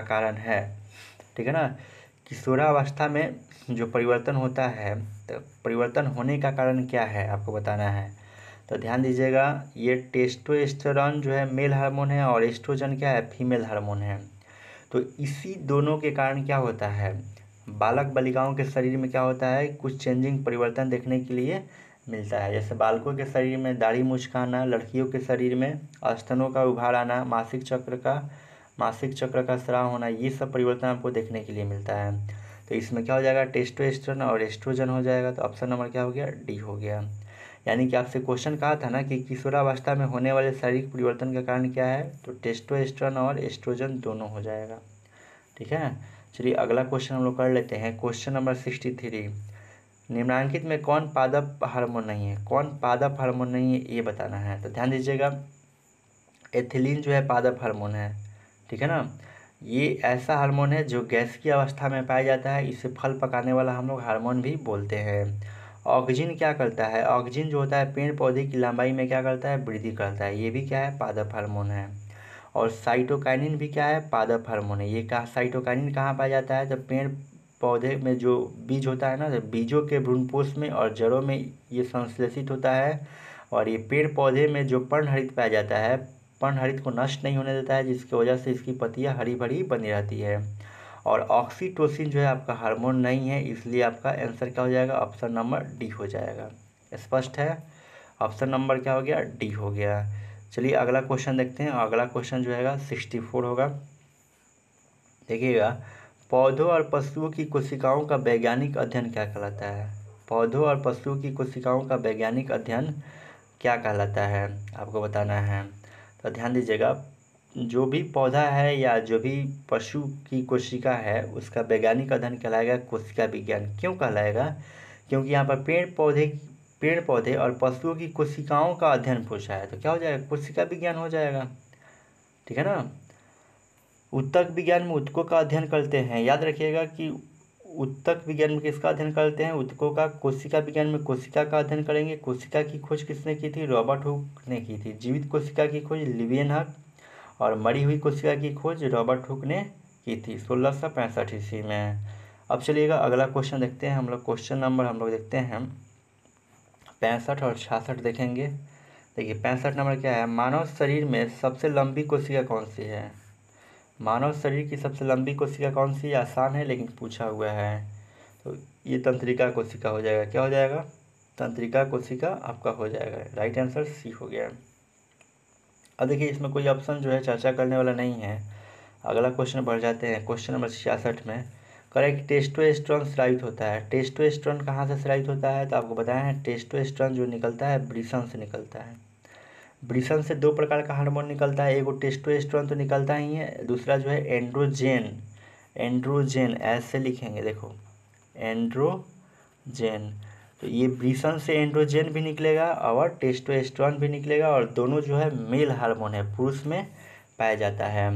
कारण है, ठीक है ना। किशोरावस्था में जो परिवर्तन होता है, तो परिवर्तन होने का कारण क्या है आपको बताना है। तो ध्यान दीजिएगा, ये टेस्टोस्टेरोन जो है मेल हार्मोन है, और एस्ट्रोजन क्या है? फीमेल हार्मोन है। तो इसी दोनों के कारण क्या होता है? बालक बालिकाओं के शरीर में क्या होता है? कुछ चेंजिंग परिवर्तन देखने के लिए मिलता है। जैसे बालकों के शरीर में दाढ़ी मूंछ का आना, लड़कियों के शरीर में स्तनों का उभार आना, मासिक चक्र का स्राव होना, ये सब परिवर्तन आपको देखने के लिए मिलता है। तो इसमें क्या हो जाएगा? टेस्टोस्टेरोन और एस्ट्रोजन हो जाएगा। तो ऑप्शन नंबर क्या हो गया? डी हो गया। यानी कि आपसे क्वेश्चन कहा था ना कि किशोरावस्था में होने वाले शारीरिक परिवर्तन का कारण क्या है? तो टेस्टोस्टेरोन और एस्ट्रोजन दोनों हो जाएगा, ठीक है। चलिए अगला क्वेश्चन हम लोग कर लेते हैं। क्वेश्चन नंबर 63, निम्नलिखित में कौन पादप हार्मोन नहीं है? कौन पादप हार्मोन नहीं है ये बताना है। तो ध्यान दीजिएगा, एथिलीन जो है पादप हार्मोन है, ठीक है ना। ये ऐसा हार्मोन है जो गैस की अवस्था में पाया जाता है। इसे फल पकाने वाला हम लोग हार्मोन भी बोलते हैं। ऑक्जिन क्या करता है? ऑक्जिन जो होता है पेड़ पौधे की लंबाई में क्या करता है? वृद्धि करता है। ये भी क्या है? पादप हार्मोन है। और साइटोकाइनिन भी क्या है? पादप हार्मोन है। ये कहाँ साइटोकाइनिन कहाँ पाया जाता है? जब पेड़ पौधे में जो बीज होता है ना, तो बीजों के भ्रूणपोष में और जड़ों में ये संश्लेषित होता है। और ये पेड़ पौधे में जो पर्णहरित पाया जाता है, पर्णहरित को नष्ट नहीं होने देता है, जिसकी वजह से इसकी पत्तियाँ हरी भरी बनी रहती है। और ऑक्सीटोसिन जो है आपका हार्मोन नहीं है, इसलिए आपका आंसर क्या हो जाएगा, ऑप्शन नंबर डी हो जाएगा। स्पष्ट है, ऑप्शन नंबर क्या हो गया, डी हो गया। चलिए अगला क्वेश्चन देखते हैं। अगला क्वेश्चन जो है 64 होगा। देखिएगा, पौधों और पशुओं की कोशिकाओं का वैज्ञानिक अध्ययन क्या कहलाता है। पौधों और पशुओं की कोशिकाओं का वैज्ञानिक अध्ययन क्या कहलाता है, आपको बताना है। तो ध्यान दीजिएगा, जो भी पौधा है या जो भी पशु की कोशिका है उसका वैज्ञानिक अध्ययन कहलाएगा कोशिका विज्ञान। क्यों कहलाएगा, क्योंकि यहाँ पर पेड़ पौधे और पशुओं की कोशिकाओं का अध्ययन पूछा है, तो क्या हो जाएगा, कोशिका विज्ञान हो जाएगा। ठीक है ना। उत्तक विज्ञान में उत्तकों का अध्ययन करते हैं, याद रखिएगा कि उत्तक विज्ञान में किसका अध्ययन करते हैं, उत्तकों का। कोशिका विज्ञान में कोशिका का अध्ययन करेंगे। कोशिका की खोज किसने की थी, रॉबर्ट हुक ने की थी। जीवित कोशिका की खोज लिवियनहक, और मरी हुई कोशिका की खोज रॉबर्ट हुक ने की थी 1665 ईस्वी में। अब चलिएगा अगला क्वेश्चन देखते हैं हम लोग। क्वेश्चन नंबर हम लोग देखते हैं 65 और 66 देखेंगे। देखिए 65 नंबर क्या है, मानव शरीर में सबसे लंबी कोशिका कौन सी है। मानव शरीर की सबसे लंबी कोशिका कौन सी, आसान है लेकिन पूछा हुआ है। तो ये तंत्रिका कोशिका हो जाएगा। क्या हो जाएगा, तंत्रिका कोशिका आपका हो जाएगा। राइट आंसर सी हो गया। अब देखिए इसमें कोई ऑप्शन जो है चर्चा करने वाला नहीं है। अगला क्वेश्चन बढ़ जाते हैं। क्वेश्चन नंबर 66 में करेक्ट, टेस्टोस्टेरोन स्रावित होता है। टेस्टोस्टेरोन कहाँ से स्रावित होता है, तो आपको बताया है टेस्टोस्टेरोन जो निकलता है वृषण से निकलता है। वृषण से दो प्रकार का हार्मोन निकलता है, एगो टेस्टोस्टेरोन तो निकलता ही है, दूसरा जो है एंड्रोजेन। एंड्रोजेन ऐसे लिखेंगे, देखो एंड्रोजेन। तो ये वृषण से एंड्रोजेन भी निकलेगा और टेस्टोस्टेरोन भी निकलेगा, और दोनों जो है मेल हार्मोन है, पुरुष में पाया जाता है।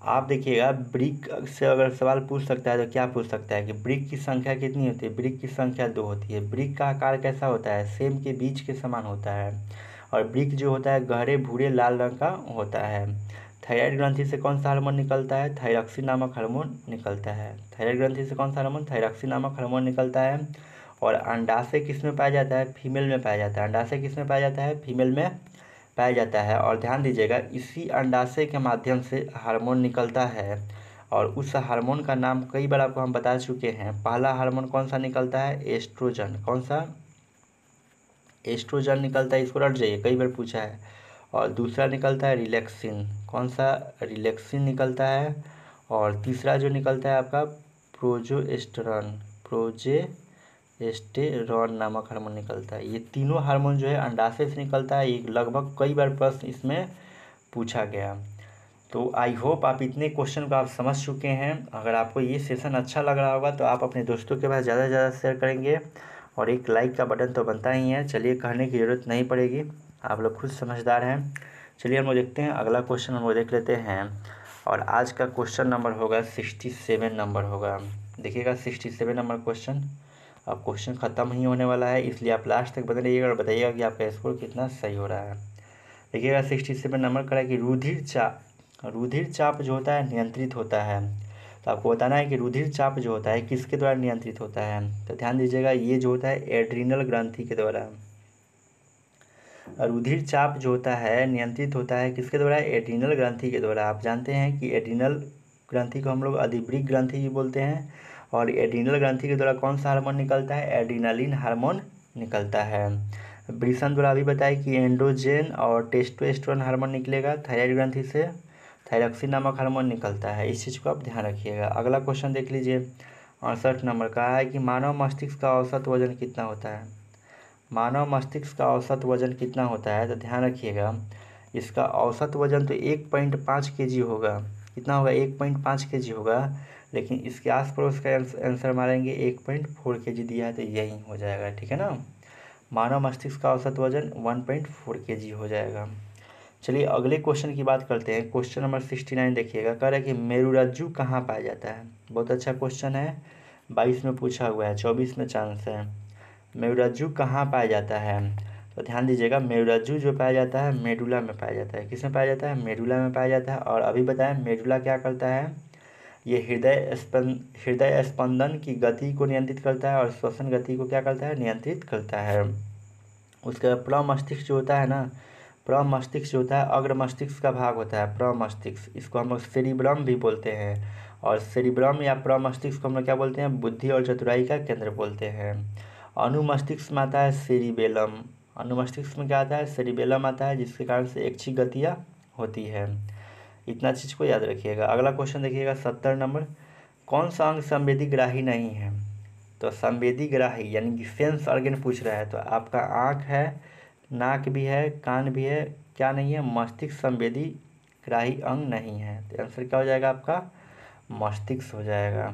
आप देखिएगा ब्रिक से अगर सवाल पूछ सकता है तो क्या पूछ सकता है कि ब्रिक की संख्या कितनी होती है, ब्रिक की संख्या 2 होती है। ब्रिक का आकार कैसा होता है, सेम के बीज के समान होता है, और ब्रिक जो होता है गहरे भूरे लाल रंग का होता है। थायराइड ग्रंथि से कौन सा हार्मोन निकलता है, थायरॉक्सिन नामक हार्मोन निकलता है। थायराइड ग्रंथि से कौन सा हार्मोन, थायरॉक्सिन नामक हार्मोन निकलता है। और अंडाशय किस में पाया जाता है, फीमेल में पाया जाता है। अंडाशय किस में पाया जाता है, फीमेल में पाया जाता है। और ध्यान दीजिएगा, इसी अंडाशय के माध्यम से हार्मोन निकलता है, और उस हार्मोन का नाम कई बार आपको हम बता चुके हैं। पहला हार्मोन कौन सा निकलता है, एस्ट्रोजन। कौन सा, एस्ट्रोजन निकलता है, इसको रट जाइए, कई बार पूछा है। और दूसरा निकलता है रिलैक्सिन। कौन सा, रिलैक्सिन निकलता है। और तीसरा जो निकलता है आपका प्रोजेस्टेरॉन। प्रोजेस्टेरॉन नामक हार्मोन निकलता है। ये तीनों हार्मोन जो है अंडाशय से निकलता है। ये लगभग कई बार प्रश्न इसमें पूछा गया। तो आई होप आप इतने क्वेश्चन को आप समझ चुके हैं। अगर आपको ये सेशन अच्छा लग रहा होगा तो आप अपने दोस्तों के पास ज़्यादा से ज़्यादा शेयर करेंगे, और एक लाइक का बटन तो बनता ही है। चलिए कहने की ज़रूरत नहीं पड़ेगी, आप लोग खुद समझदार हैं। चलिए हम लोग देखते हैं अगला क्वेश्चन, हम लोग देख लेते हैं। और आज का क्वेश्चन नंबर होगा 67 नंबर होगा। देखिएगा 67 नंबर क्वेश्चन। अब क्वेश्चन ख़त्म ही होने वाला है, इसलिए आप लास्ट तक बने रहिएगा और बताइएगा कि आपका स्कोर कितना सही हो रहा है। देखिएगा 67 नंबर का है कि रुधिर चाप जो होता है नियंत्रित होता है। तो आपको बताना है कि रुधिर चाप जो होता है किसके द्वारा नियंत्रित होता है। तो ध्यान दीजिएगा, ये जो होता है एड्रीनल ग्रंथि के द्वारा। रुधिर चाप जो होता है नियंत्रित होता है किसके द्वारा, एड्रीनल ग्रंथि के द्वारा। आप जानते हैं कि एड्रीनल ग्रंथि को हम लोग अधिवृक्क ग्रंथि भी बोलते हैं। और एड्रीनल ग्रंथि के द्वारा कौन सा हार्मोन निकलता है, एड्रीनालिन हार्मोन निकलता है। वृषण द्वारा अभी बताया कि एंड्रोजेन और टेस्टोस्टेरोन हार्मोन निकलेगा। थायराइड ग्रंथि से थायरॉक्सिन नामक हार्मोन निकलता है। इस चीज़ को आप ध्यान रखिएगा। अगला क्वेश्चन देख लीजिए 68 नंबर का है कि मानव मस्तिष्क का औसत वजन कितना होता है। मानव मस्तिष्क का औसत वजन कितना होता है, तो ध्यान रखिएगा, इसका औसत वजन तो 1.5 kg होगा। कितना होगा, 1.5 kg होगा। लेकिन इसके आस पड़ोस का आंसर मारेंगे 1.4 kg दिया है, तो यही हो जाएगा। ठीक है ना। मानव मस्तिष्क का औसत वजन 1.4 kg हो जाएगा। चलिए अगले क्वेश्चन की बात करते हैं। क्वेश्चन नंबर 69 देखिएगा, कह रहा है कि मेरुरज्जु कहाँ पाया जाता है। बहुत अच्छा क्वेश्चन है, 22 में पूछा हुआ है, 24 में चांस है। मेरुरज्जु कहाँ पाया जाता है, तो ध्यान दीजिएगा, मेरुरज्जु जो पाया जाता है मेडुला में पाया जाता है। किस में पाया जाता है, मेडुला में पाया जाता है। और अभी बताएं मेडुला क्या करता है, ये हृदय स्पंदन की गति को नियंत्रित करता है, और श्वसन गति को क्या करता है, नियंत्रित करता है। उसके बाद प्रमस्तिष्क जो होता है ना, प्रमस्तिष्क जो होता है अग्र मस्तिष्क का भाग होता है प्रमस्तिष्क, इसको हम लोग सेरिब्रम भी बोलते हैं। और सेरिब्रम या प्रमस्तिष्क को हम लोग क्या बोलते हैं, बुद्धि और चतुराई का केंद्र बोलते हैं। अनुमस्तिष्क में आता है सेरिबेलम, अनुमस्तिष्क में क्या आता है, सेरिबेलम आता है, जिसके कारण से ऐच्छिक गतियाँ होती है। इतना चीज़ को याद रखिएगा। अगला क्वेश्चन देखिएगा 70 नंबर, कौन सा अंग संवेदी ग्राही नहीं है। तो संवेदी ग्राही यानी कि सेंस ऑर्गन पूछ रहा है, तो आपका आँख है, नाक भी है, कान भी है, क्या नहीं है, मस्तिष्क संवेदी ग्राही अंग नहीं है। तो आंसर क्या हो जाएगा आपका, मस्तिष्क हो जाएगा।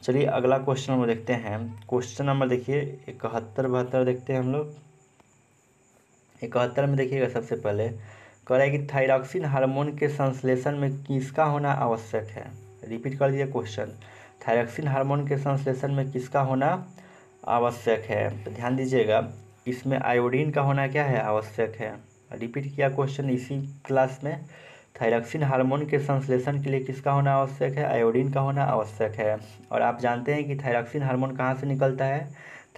चलिए अगला क्वेश्चन हम देखते हैं। क्वेश्चन नंबर देखिए 71 72 देखते हैं हम लोग। 71 में देखिएगा सबसे पहले कह रहा है कि थायरॉक्सिन हार्मोन के संश्लेषण में किसका होना आवश्यक है। रिपीट कर दिया क्वेश्चन, थायरॉक्सिन हार्मोन के संश्लेषण में किसका होना आवश्यक है। तो ध्यान दीजिएगा, इसमें आयोडीन का होना क्या है, आवश्यक है। रिपीट किया क्वेश्चन इसी क्लास में, थायरॉक्सिन हार्मोन के संश्लेषण के लिए किसका होना आवश्यक है, आयोडीन का होना आवश्यक है। और आप जानते हैं कि थायरॉक्सिन हार्मोन कहाँ से निकलता है,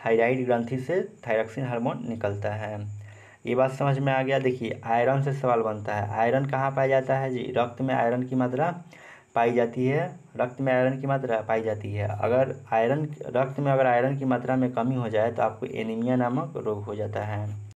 थायराइड ग्रंथि से थायरॉक्सिन हार्मोन निकलता है। ये बात समझ में आ गया। देखिए आयरन से सवाल बनता है, आयरन कहाँ पाया जाता है जी, रक्त में आयरन की मात्रा पाई जाती है, रक्त में आयरन की मात्रा पाई जाती है। अगर आयरन रक्त में अगर आयरन की मात्रा में कमी हो जाए तो आपको एनीमिया नामक रोग हो जाता है।